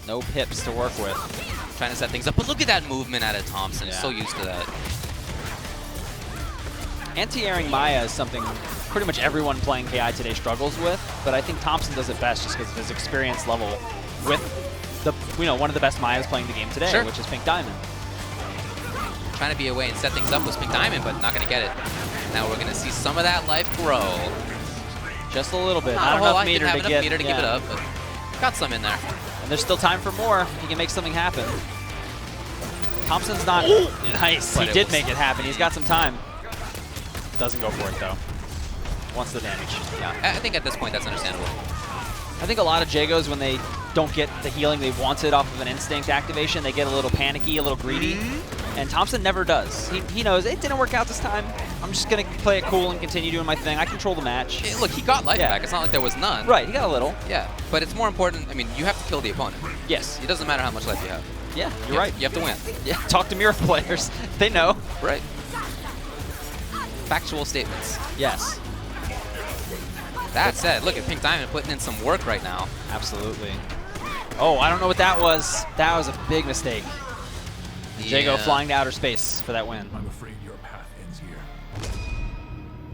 No pips to work with. Trying to set things up, but look at that movement out of Thompson. He's Yeah. so used to that. Anti-airing Maya is something pretty much everyone playing KI today struggles with, but I think Thompson does it best just because of his experience level with the one of the best Mayas playing the game today, Sure. which is Pink Diamond. Trying to be away and set things up with Pink Diamond, but not going to get it. Now we're going to see some of that life grow. Just a little bit. Not a Not whole enough lot. He meter didn't have to enough get meter to give it up, but got some in there. And there's still time for more. He can make something happen. Thompson's not nice. But He it did was- make it happen. He's got some time. Doesn't go for it though. Wants the damage. Yeah. I think at this point that's understandable. I think a lot of Jagos, when they don't get the healing they wanted off of an instinct activation, they get a little panicky, a little greedy. And Thompson never does. He knows it didn't work out this time. I'm just going to play it cool and continue doing my thing. I control the match. Hey, look, he got life Yeah. back. It's not like there was none. Right, he got a little. Yeah, but it's more important. I mean, you have to kill the opponent. Yes. It doesn't matter how much life you have. Yeah, you're right. You have to win. Yeah, talk to Mira players. They know. Right. Factual statements. Yes. That said, look at Pink Diamond putting in some work right now. Absolutely. Oh, I don't know what that was. That was a big mistake. Jago flying to outer space for that win. I'm afraid your path ends here.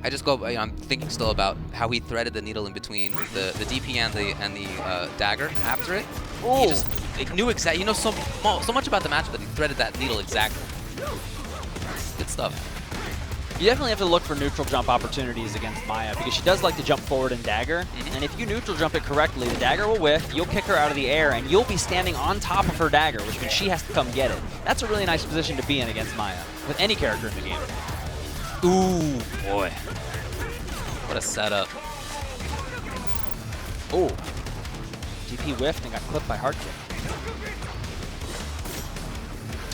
I just go. I'm thinking still about how he threaded the needle in between the DP and the dagger after it. Ooh. He just knew exactly. You know so much about the match, but he threaded that needle exactly. Good stuff. You definitely have to look for neutral jump opportunities against Maya because she does like to jump forward and dagger. And if you neutral jump it correctly, the dagger will whiff, you'll kick her out of the air, and you'll be standing on top of her dagger, which means she has to come get it. That's a really nice position to be in against Maya, with any character in the game. Ooh, boy. What a setup. Ooh. DP whiffed and got clipped by hard kick.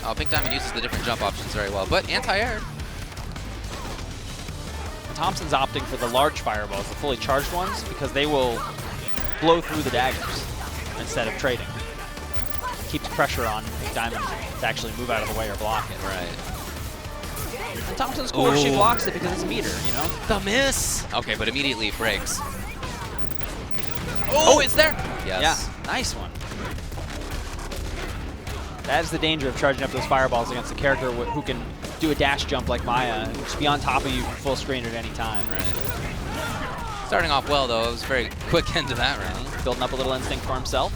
Oh, Pink Diamond uses the different jump options very well, but anti-air. Thompson's opting for the large fireballs, the fully charged ones, because they will blow through the daggers instead of trading. Keeps pressure on Pink Diamond to actually move out of the way or block it. Right. And Thompson's cool if she blocks it because it's a meter, you know? The miss. Okay, but immediately breaks. Oh, it's there. Yes. Yeah, nice one. That is the danger of charging up those fireballs against a character who can do a dash jump like Maya and just be on top of you from full screen at any time. Right. Starting off well, though. It was very quick into that round. Building up a little instinct for himself.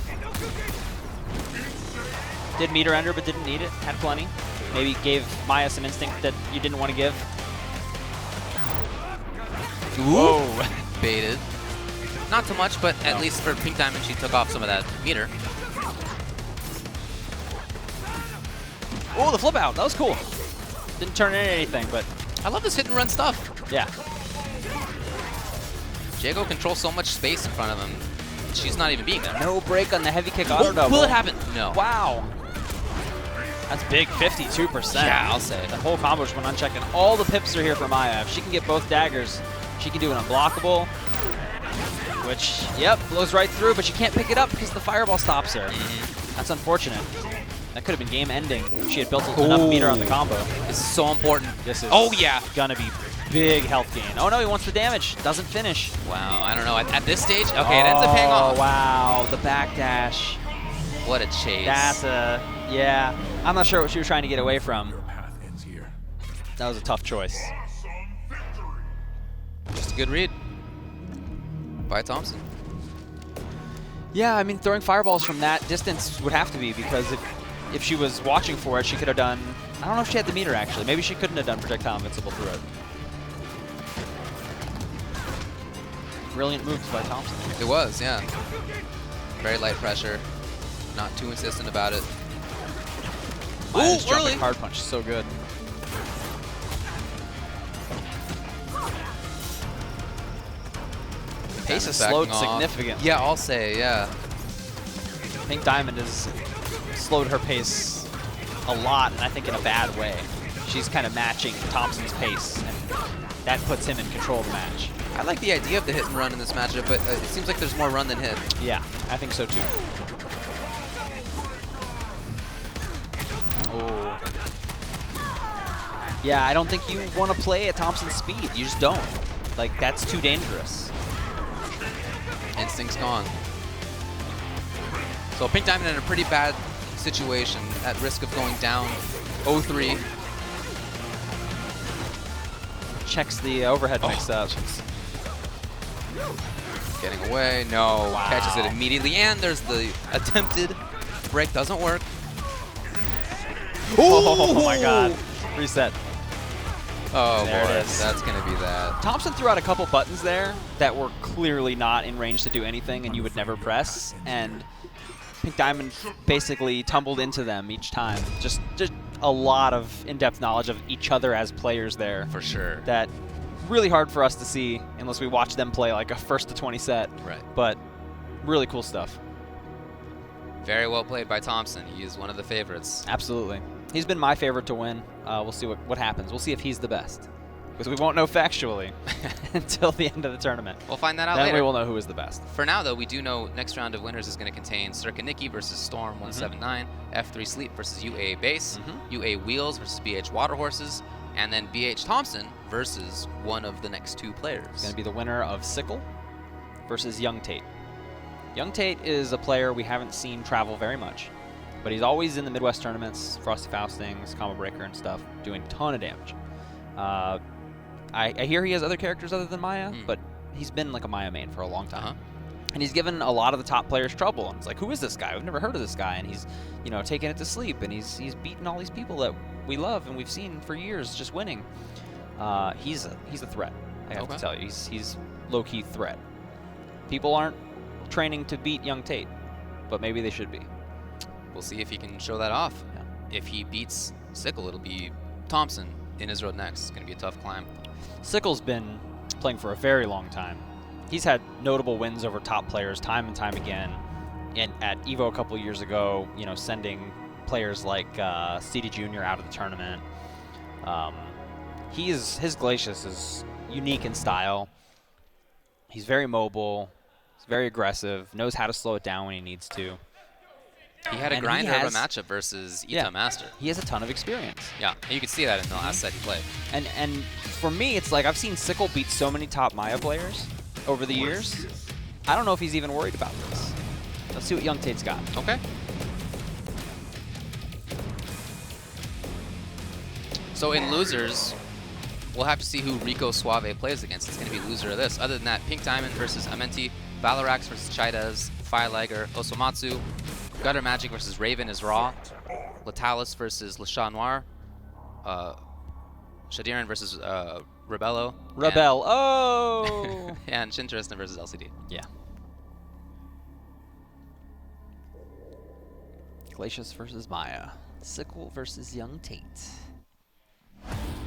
Did meter ender, but didn't need it. Had plenty. Maybe gave Maya some instinct that you didn't want to give. Whoa. Baited. Not too much, but at least for Pink Diamond, she took off some of that meter. Oh, the flip out. That was cool. Didn't turn into anything, but I love this hit and run stuff. yeah. Jago controls so much space in front of him. She's not even being there. No break on the heavy kick auto double. Will it happen? No. Wow. That's big, 52%. Yeah, I'll say. The whole combo just went unchecked, and all the pips are here for Maya. If she can get both daggers, she can do an unblockable, which, yep, blows right through, but she can't pick it up because the fireball stops her. That's unfortunate. That could have been game-ending if she had built enough meter on the combo. This is so important. This is yeah. gonna be big health gain. Oh no, he wants the damage. Doesn't finish. Wow, I don't know. At this stage, okay, it ends up paying off. Oh, wow, the backdash. What a chase. That's a, yeah. I'm not sure what she was trying to get away from. Your path ends here. That was a tough choice. Just a good read by Thompson. Yeah, I mean, throwing fireballs from that distance would have to be, because if she was watching for it, she could have done, I don't know if she had the meter, actually. Maybe she couldn't have done projectile invincible through it. Brilliant moves by Thompson. It was, yeah. Very light pressure. Not too insistent about it. Maya's Ooh, jumping early. hard punch, so good. Pace is slowed significantly. Yeah, I'll say, yeah. Pink Diamond has slowed her pace a lot, and I think in a bad way. She's kind of matching Thompson's pace, and that puts him in control of the match. I like the idea of the hit and run in this matchup, but it seems like there's more run than hit. Yeah, I think so too. Oh. Yeah, I don't think you want to play at Thompson's speed. You just don't. Like, that's too dangerous. Instinct's gone. So Pink Diamond in a pretty bad situation, at risk of going down 0-3. Checks the overhead mix up. Getting away, no, Wow. catches it immediately, and there's the attempted break, doesn't work. Oh my god. Reset. Oh There boy, it is. that's gonna be that. Thompson threw out a couple buttons there that were clearly not in range to do anything and you would never press, and Pink Diamond basically tumbled into them each time. Just a lot of in-depth knowledge of each other as players there. For sure. That really hard for us to see unless we watch them play like a 1st to 20 set. Right. But really cool stuff. Very well played by Thompson. He is one of the favorites. Absolutely. He's been my favorite to win. We'll see what happens. We'll see if he's the best. Because we won't know factually until the end of the tournament. We'll find that out Then later. we will know who is the best. For now, though, we do know next round of winners is going to contain Circa Nikki versus Storm 179, F3 Sleep versus UA Base, UA Wheels versus BH Water Horses, and then BH Thompson versus one of the next two players. It's going to be the winner of Sickle versus Young Tate. Young Tate is a player we haven't seen travel very much, but he's always in the Midwest tournaments, Frosty Faustings, Combo Breaker and stuff, doing a ton of damage. I hear he has other characters other than Maya, but he's been like a Maya main for a long time. And he's given a lot of the top players trouble. And it's like, who is this guy? We've never heard of this guy. And he's, you know, taking it to sleep. And he's beaten all these people that we love and we've seen for years just winning. he's a threat. I have to tell you, he's low-key threat. People aren't training to beat Young Tate, but maybe they should be. We'll see if he can show that off. Yeah. If he beats Sickle, it'll be Thompson in his road next. It's going to be a tough climb. Sickle's been playing for a very long time. He's had notable wins over top players time and time again. And at EVO a couple years ago, you know, sending players like CD Jr. out of the tournament. His Glacius is unique in style. He's very mobile. He's very aggressive. Knows how to slow it down when he needs to. He had a grinder of a matchup versus Ita Master. He has a ton of experience. Yeah, and you could see that in the last set he played. And for me, it's like I've seen Sickle beat so many top Maya players over the years. I don't know if he's even worried about this. Let's see what Young Tate's got. Okay. So in losers, we'll have to see who Rico Suave plays against. It's going to be loser of this. Other than that, Pink Diamond versus Amenti, Valarax versus Chaidez, Fireliger, Osomatsu, Gutter Magic versus Raven is Raw, Latalis versus Le Chat Noir, Shadiran versus Rebello. Rebel. Oh! And Shinteristan versus LCD. Yeah. Glacius versus Maya. Sickle versus Young Tate.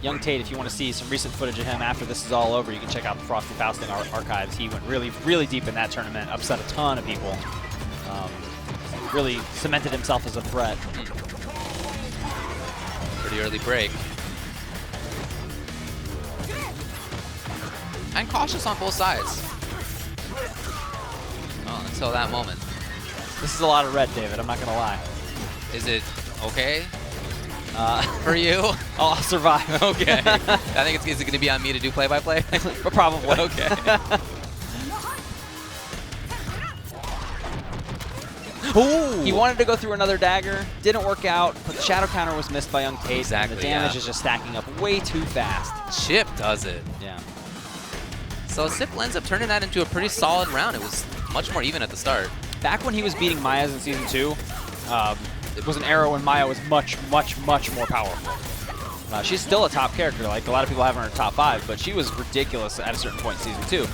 Young Tate, if you want to see some recent footage of him after this is all over, you can check out the Frosty Fausting archives. He went really, really deep in that tournament, upset a ton of people. Really cemented himself as a threat. Pretty early break. And cautious on both sides. Oh, until that moment. This is a lot of red, David, I'm not going to lie. Is it okay for you? I'll survive. Okay. I think is it going to be on me to do play-by-play? Probably. Okay. Ooh. He wanted to go through another dagger, didn't work out, but the shadow counter was missed by Young Tate. Exactly, and the damage is just stacking up way too fast. Chip does it. Yeah. So Sickle ends up turning that into a pretty solid round. It was much more even at the start. Back when he was beating Mayas in Season 2, it was an era when Maya was much, much, much more powerful. She's still a top character. Like, a lot of people have her in her top 5, but she was ridiculous at a certain point in Season 2.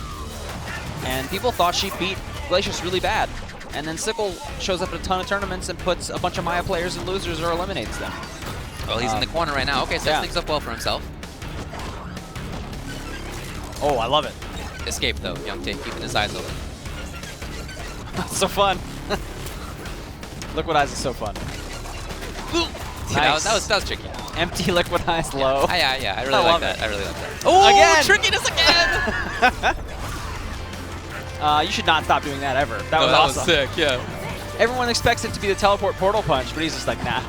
And people thought she beat Glacius really bad. And then Sickle shows up at a ton of tournaments and puts a bunch of Maya players in losers or eliminates them. Well, he's in the corner right now. Okay, sets things up well for himself. Oh, I love it. Escape, though. Young Tate keeping his eyes open. That's so fun. Liquid Eyes is so fun. Nice. That was tricky. Empty Liquid Eyes low. Yeah, I really like that. I really like that. Oh, again! Trickiness again! You should not stop doing that ever. That was that awesome. was sick, yeah. Everyone expects it to be the teleport portal punch, but he's just like, nah.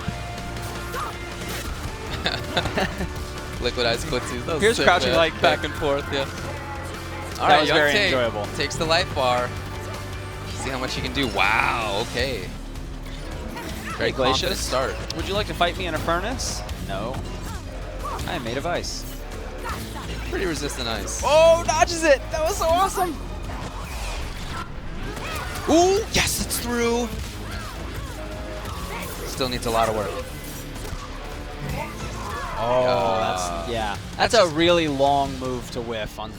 Liquid Eyes footsies. Here's crouching like back and forth, yeah. All that right, was Young very Tate enjoyable. takes the life bar. See how much he can do. Wow, okay. Very confident start. Would you like to fight me in a furnace? No. I am made of ice. Pretty resistant ice. Oh, dodges it! That was so awesome! Ooh, yes, it's through. Still needs a lot of work. Oh, that's a really long move to whiff on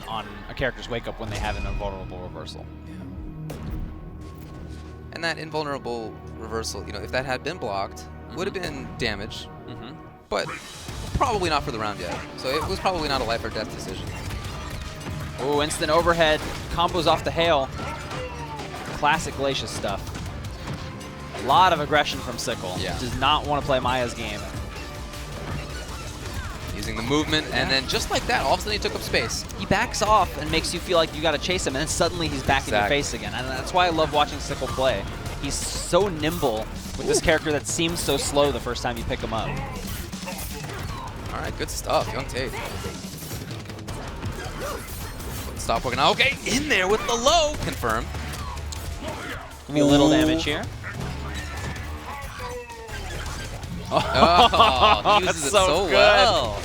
a character's wake up when they have an invulnerable reversal. And that invulnerable reversal, you know, if that had been blocked, would have been damage, but probably not for the round yet. So it was probably not a life or death decision. Oh, instant overhead, combos off the hail. Classic Glacius stuff. A lot of aggression from Sickle. Yeah. Does not want to play Maya's game. Using the movement, and then just like that, all of a sudden he took up space. He backs off and makes you feel like you got to chase him, and then suddenly he's back in your face again. And that's why I love watching Sickle play. He's so nimble with this character that seems so slow the first time you pick him up. All right, good stuff, Young Tate. Stop working out. Okay, in there with the low. Confirmed. Maybe a little damage here. Oh, he uses it so well.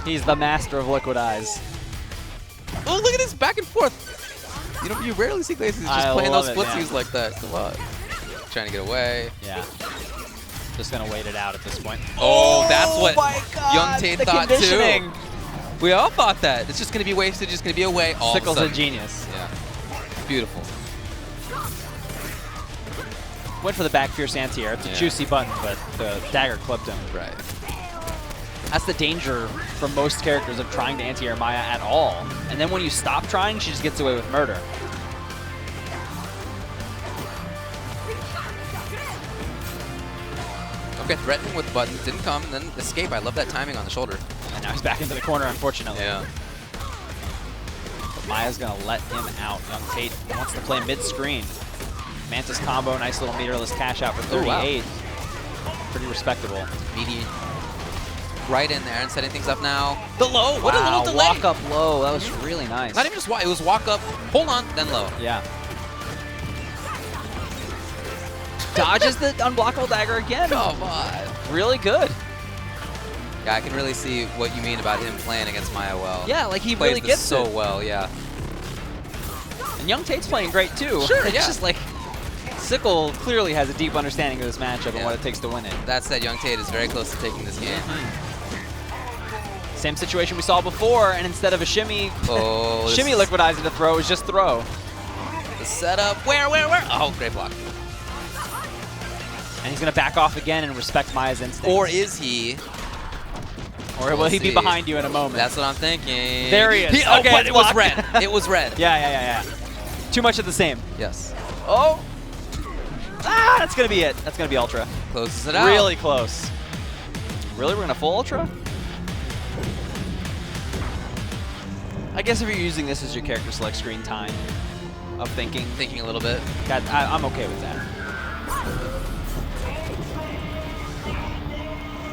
He's the master of Liquid Eyes. Oh, look at this back and forth. You know, you rarely see Glacius just playing those footsies like that. Come on. Trying to get away. Yeah. Just going to wait it out at this point. Oh, that's what my God, Young Tate thought too. We all thought that. It's just going to be wasted, just going to be away all Sickle's of a a sudden. genius. Yeah. Beautiful. Went for the back fierce anti-air. It's a juicy button, but the dagger clipped him. Right. That's the danger for most characters of trying to anti-air Maya at all. And then when you stop trying, she just gets away with murder. Okay, threatening with buttons, didn't come, then escape. I love that timing on the shoulder. And now he's back into the corner, unfortunately. Yeah. But Maya's going to let him out. Young Tate wants to play mid-screen. Mantis combo, nice little meterless cash out for 38. Pretty respectable. Meaty right in there and setting things up now. The low, what Wow, a little delay. walk up low. That was really nice. Not even just walk, it was walk up, hold on, then low. Yeah. Dodges the unblockable dagger again. Come on. Really good. Yeah, I can really see what you mean about him playing against Maya well. Yeah, like he Plays really this gets so it. well, yeah. And Young Tate's playing great too. Sure, It's yeah. just like Sickle clearly has a deep understanding of this matchup and Yeah. what it takes to win it. That said, Young Tate is very close to taking this game. Same situation we saw before, and instead of a shimmy, Oh, this shimmy is- liquidizer to throw, it was just throw. The setup, where? Oh, great block. And he's going to back off again and respect Maya's instincts. Or is he? Or will We'll he be see. behind you in a moment? That's what I'm thinking. There he is. Oh, Okay, but it's it was blocked. red. It was red. Yeah. Too much of the same. Yes. Oh! Ah, that's going to be it. That's going to be Ultra. Closes it out. Really close. Really? We're going to full Ultra? I guess if you're using this as your character select screen time of thinking, Thinking a little bit. I'm okay with that.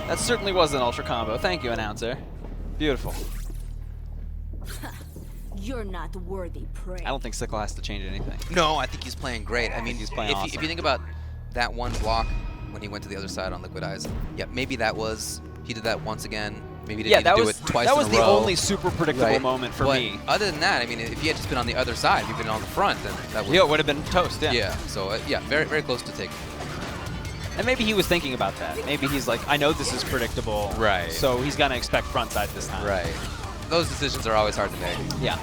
That certainly was an Ultra combo. Thank you, announcer. Beautiful. You're not worthy prey. I don't think Sickle has to change anything. No, I think he's playing great. I mean, he's playing if awesome. you think about that one block when he went to the other side on Liquid Eyes, yeah, maybe that was, he did that once again. Maybe he didn't Yeah, need to that do was it twice that in was a the row. only super predictable Right. moment for But me. other than that, I mean, if he had just been on the other side, if he'd been on the front, then that would. Yeah, it would have been toast. Yeah. Yeah. So yeah, very very close to taking. And maybe he was thinking about that. Maybe he's like, I know this is predictable. Right. So he's gonna expect front side this time. Right. Those decisions are always hard to make. Yeah.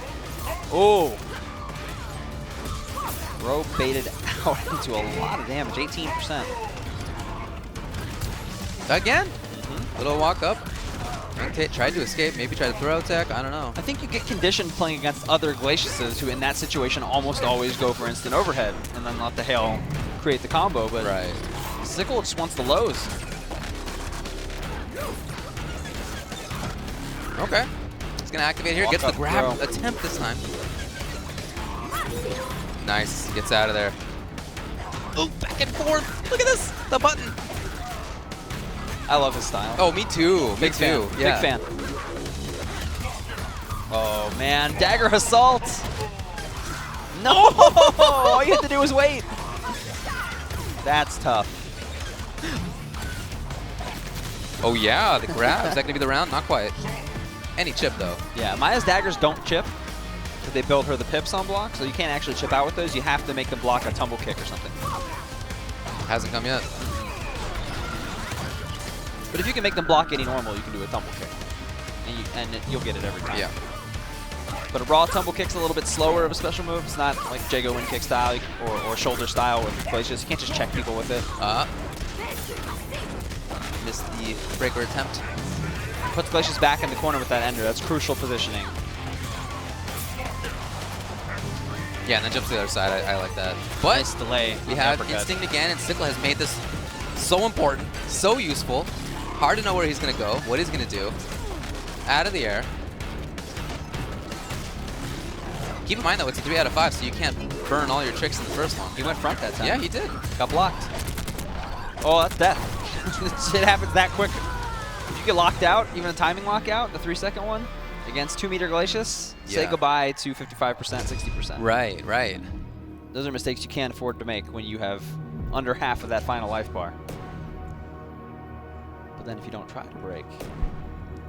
Oh. Bro baited out into a lot of damage, 18%. Again. Little walk up. Young Tate tried to escape, maybe tried to throw attack. I don't know. I think you get conditioned playing against other Glaciuses who in that situation almost always go for instant overhead and then let the hail create the combo, but Right. Sickle just wants the lows. Okay. He's gonna activate here. Walk Gets the up grab throw. attempt this time. Nice. Gets out of there. Oh, back and forth. Look at this. The button. I love his style. Oh, me too. big me fan. too. Yeah. Big fan. Oh man, dagger assault. No! All you have to do is wait. That's tough. Oh yeah, the grab. Is that gonna be the round? Not quite. Any chip though. Yeah, Maya's daggers don't chip because they build her the pips on block, so you can't actually chip out with those. You have to make them block a tumble kick or something. Hasn't come yet. But if you can make them block any normal, you can do a tumble kick, and you'll get it every time. Yeah. But a raw tumble kick's a little bit slower of a special move. It's not like Jago win kick style or shoulder style with Glacius. You can't just check people with it. Missed the breaker attempt. Puts Glacius back in the corner with that ender. That's crucial positioning. Yeah, and then jumps to the other side. I like that. But Nice delay. we on the have uppercut. instinct again, and Sickle has made this so important, so useful. Hard to know where he's gonna go, what he's gonna do. Out of the air. Keep in mind though, it's a 3 out of 5, so you can't burn all your tricks in the first one. He went front that time. Yeah, he did. Got blocked. Oh, that's death. Shit happens that quick. If you get locked out, even a timing lockout, the 3-second one, against 2-meter Glacius, say Yeah. goodbye to 55%, 60%. Right, right. Those are mistakes you can't afford to make when you have under half of that final life bar. But then if you don't try to break,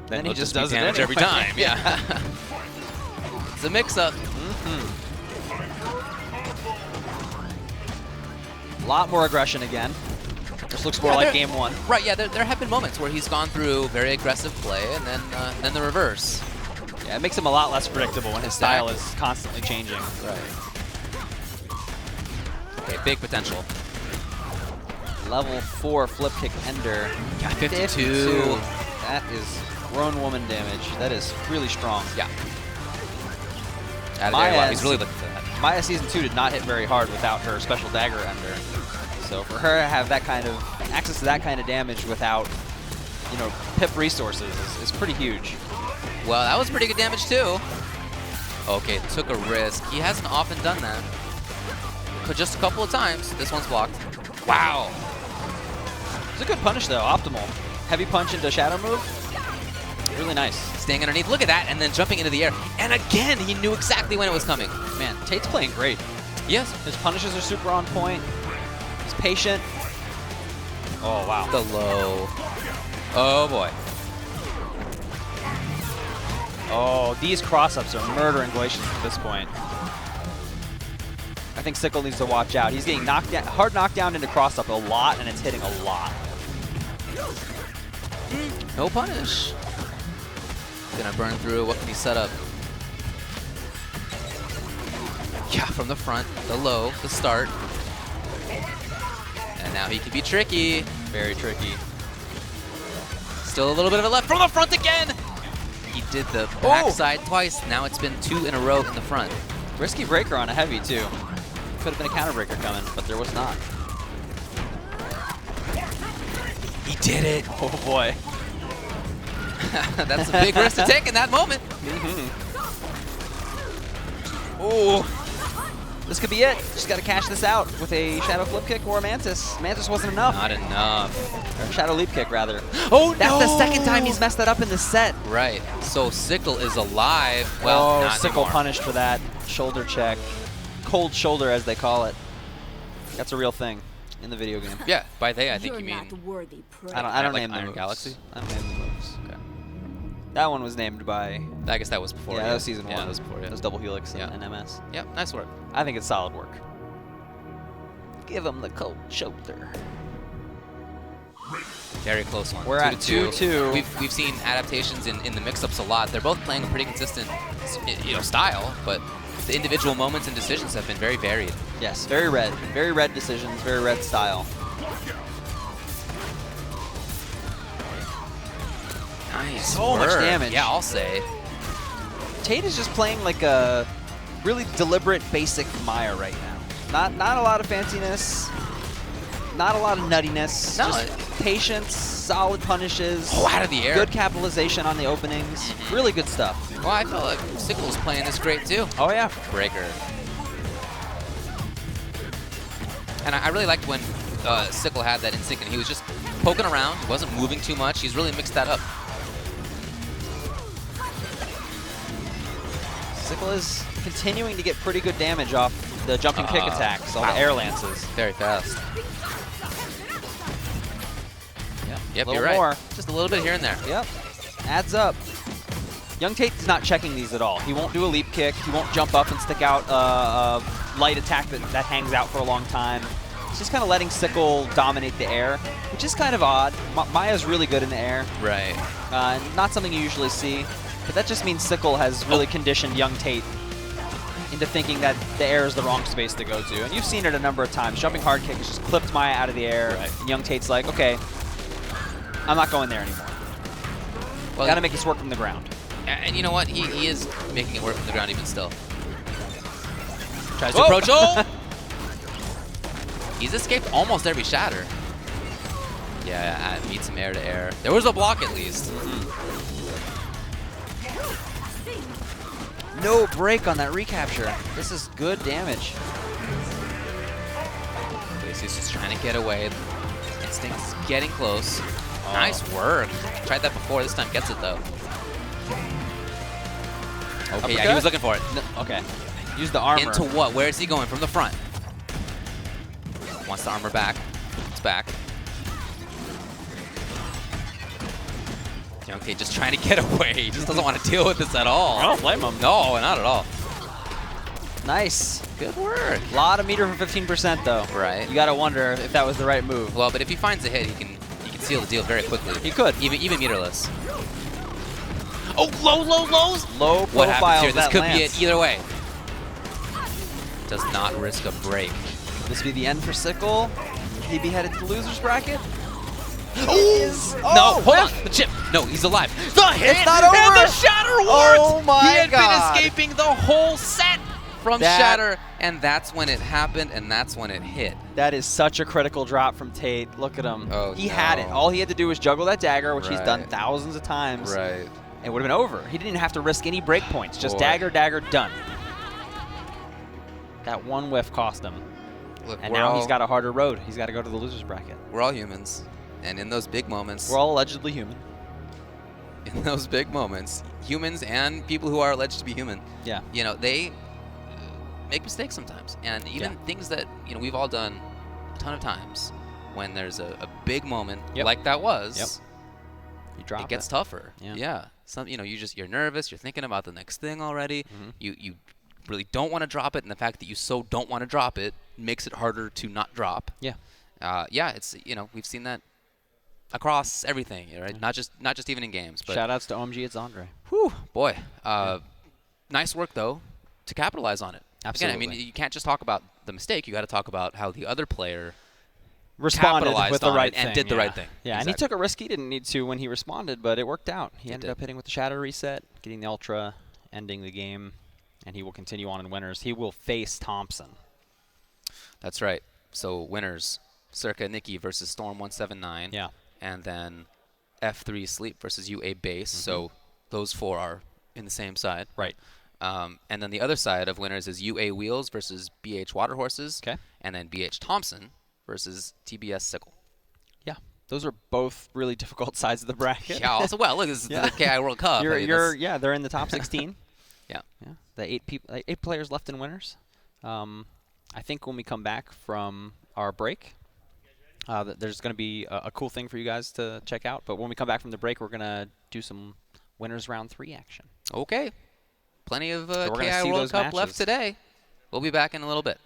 then he he'll just be does it damage every anyway. time. Yeah. It's a mix-up. A lot more aggression again. This looks more Yeah, like there- game one. Right, yeah, there have been moments where he's gone through very aggressive play and then the reverse. Yeah, it makes him a lot less predictable when his style is constantly changing. Right. Okay, big potential. Level 4 flip kick ender. Yeah, 52. That is grown woman damage. That is really strong. Yeah. Out of there, wow, he's really looking for that. Maya Season 2 did not hit very hard without her special dagger ender. So for her to have that kind of access to that kind of damage without, you know, pip resources is pretty huge. Well, that was pretty good damage too. Okay, took a risk. He hasn't often done that. But just a couple of times. This one's blocked. Wow. It's a good punish though, optimal. Heavy punch into shadow move. Really nice. Staying underneath, look at that, and then jumping into the air. And again, he knew exactly when it was coming. Man, Tate's playing great. Yes. His punishes are super on point. He's patient. Oh, wow. The low. Oh, boy. Oh, these cross-ups are murdering Glacius at this point. I think Sickle needs to watch out. He's getting knocked down, hard knockdown into cross-up a lot, and it's hitting a lot. No punish. Gonna burn through. What can he set up? Yeah, from the front, the low, the start. And now he can be tricky. Very tricky. Still a little bit of a left from the front again. He did the backside twice. Now it's been 2 in a row in the front. Risky breaker on a heavy, too. Could have been a counter breaker coming, but there was not. He did it. Oh, boy. That's a big risk to take in that moment. Ooh. This could be it. Just got to cash this out with a Shadow Flip Kick or a Mantis. Mantis wasn't enough. Not enough. Or Shadow Leap Kick, rather. Oh, That's no! the second time he's messed that up in the set. Right. So Sickle is alive. Well, not Sickle anymore. punished for that. Shoulder check. Cold shoulder, as they call it. That's a real thing in the video game. Yeah, by they, I think You're you mean. not worthy prey. I don't like name the Iron moves. Galaxy? I don't name the moves. Okay. That one was named by... I guess that was before. Yeah, that was Season 1. Yeah, that was before, yeah. That was Double Helix Yeah. and MS. Yep, nice work. I think it's solid work. Give him the cold shoulder. Very close one. We're at 2-2. We've seen adaptations in the mix-ups a lot. They're both playing a pretty consistent, style, but the individual moments and decisions have been very varied. Yes, very red. Very red decisions, very red style. Nice. So much work. damage. Yeah, I'll say. Tate is just playing like a really deliberate, basic Maya right now. Not a lot of fanciness, not a lot of nuttiness. No. Just patience, solid punishes. Oh, out of the air. Good capitalization on the openings. Really good stuff. Well, I felt like Sickle's playing this great too. Oh yeah. Breaker. And I really liked when Sickle had that in sync and he was just poking around. He wasn't moving too much. He's really mixed that up. Sickle is continuing to get pretty good damage off the jumping kick attacks, all wow. the air lances. Very fast. Yep, little you're right. more. Just a little bit here and there. Yep, adds up. Young Tate's not checking these at all. He won't do a leap kick. He won't jump up and stick out a light attack that hangs out for a long time. He's just kind of letting Sickle dominate the air, which is kind of odd. Maya's really good in the air. Right. Not something you usually see, but that just means Sickle has really conditioned Young Tate into thinking that the air is the wrong space to go to. And you've seen it a number of times. Jumping hard kick has just clipped Maya out of the air, and Young Tate's like, okay, I'm not going there anymore. Well, Gotta make this work from the ground. And you know what? He is making it work from the ground even still. Tries to Whoa. approach. Oh! He's escaped almost every shatter. Yeah, beat some air to air. There was a block at least. No break on that recapture. This is good damage. He's just trying to get away. Instinct's getting close. Nice work. Tried that before. This time gets it though. Okay, yeah, he was looking for it. No, okay. Use the armor. Into what? Where is he going? From the front. Wants the armor back. It's back. Okay, just trying to get away. He just doesn't want to deal with this at all. I don't blame him. No, not at all. Nice. Good work. A lot of meter for 15% though. Right. You gotta wonder if that was the right move. Well, but if he finds a hit, he can seal the deal very quickly. He could. Even meterless. Oh, lows. Low What happens profile. here? This that could lands. be it either way. Does not risk a break. This be the end for Sickle. He'd be headed to the losers bracket. No, hold on. The chip. No, he's alive. The hit It's not over. and the Shatter Ward. Oh my He had God. been escaping the whole set. From Shatter, and that's when it happened, and that's when it hit. That is such a critical drop from Tate. Look at him. Oh, he had it. All he had to do was juggle that dagger, which he's done Right. thousands of times. Right. It would have been over. He didn't have to risk any break points. Just Boy. dagger, done. That one whiff cost him. Look, And we're now all, he's got a harder road. He's got to go to the losers bracket. we're all humans, and in those big moments, We're all allegedly human. in those big moments, humans and people who are alleged to be human, Yeah. you know, they make mistakes sometimes, and even things that we've all done a ton of times. When there's a big moment like that was, You drop it gets tougher. Yeah. Some you're nervous. You're thinking about the next thing already. You really don't want to drop it, and the fact that you so don't want to drop it makes it harder to not drop. Yeah. It's we've seen that across everything, right? Not just even in games. But Shout outs to OMG at Zandre. whew, boy, nice work though to capitalize on it. Absolutely. Again, I mean, you can't just talk about the mistake. You got to talk about how the other player Responded capitalized with the on right it and thing, did the right thing. Yeah, and he Exactly. took a risk he didn't need to when he responded, but it worked out. He ended did. up hitting with the Shatter Reset, getting the Ultra, ending the game, and he will continue on in winners. He will face Thompson. That's right. So winners, Circa Nikki versus Storm 179. Yeah. And then F3 Sleep versus UA Base. So those four are in the same side. Right. And then the other side of winners is UA Wheels versus BH Water Horses. Okay. And then BH Thompson versus TBS Sickle. Yeah. Those are both really difficult sides of the bracket. Yeah. Also, well, look, this is the KI World Cup. I mean, They're in the top 16. Yeah. Yeah. The eight players left in winners. I think when we come back from our break, there's going to be a cool thing for you guys to check out. But when we come back from the break, we're going to do some winners round 3 action. Okay. Plenty of we're gonna KI see World those Cup matches. left today. We'll be back in a little bit.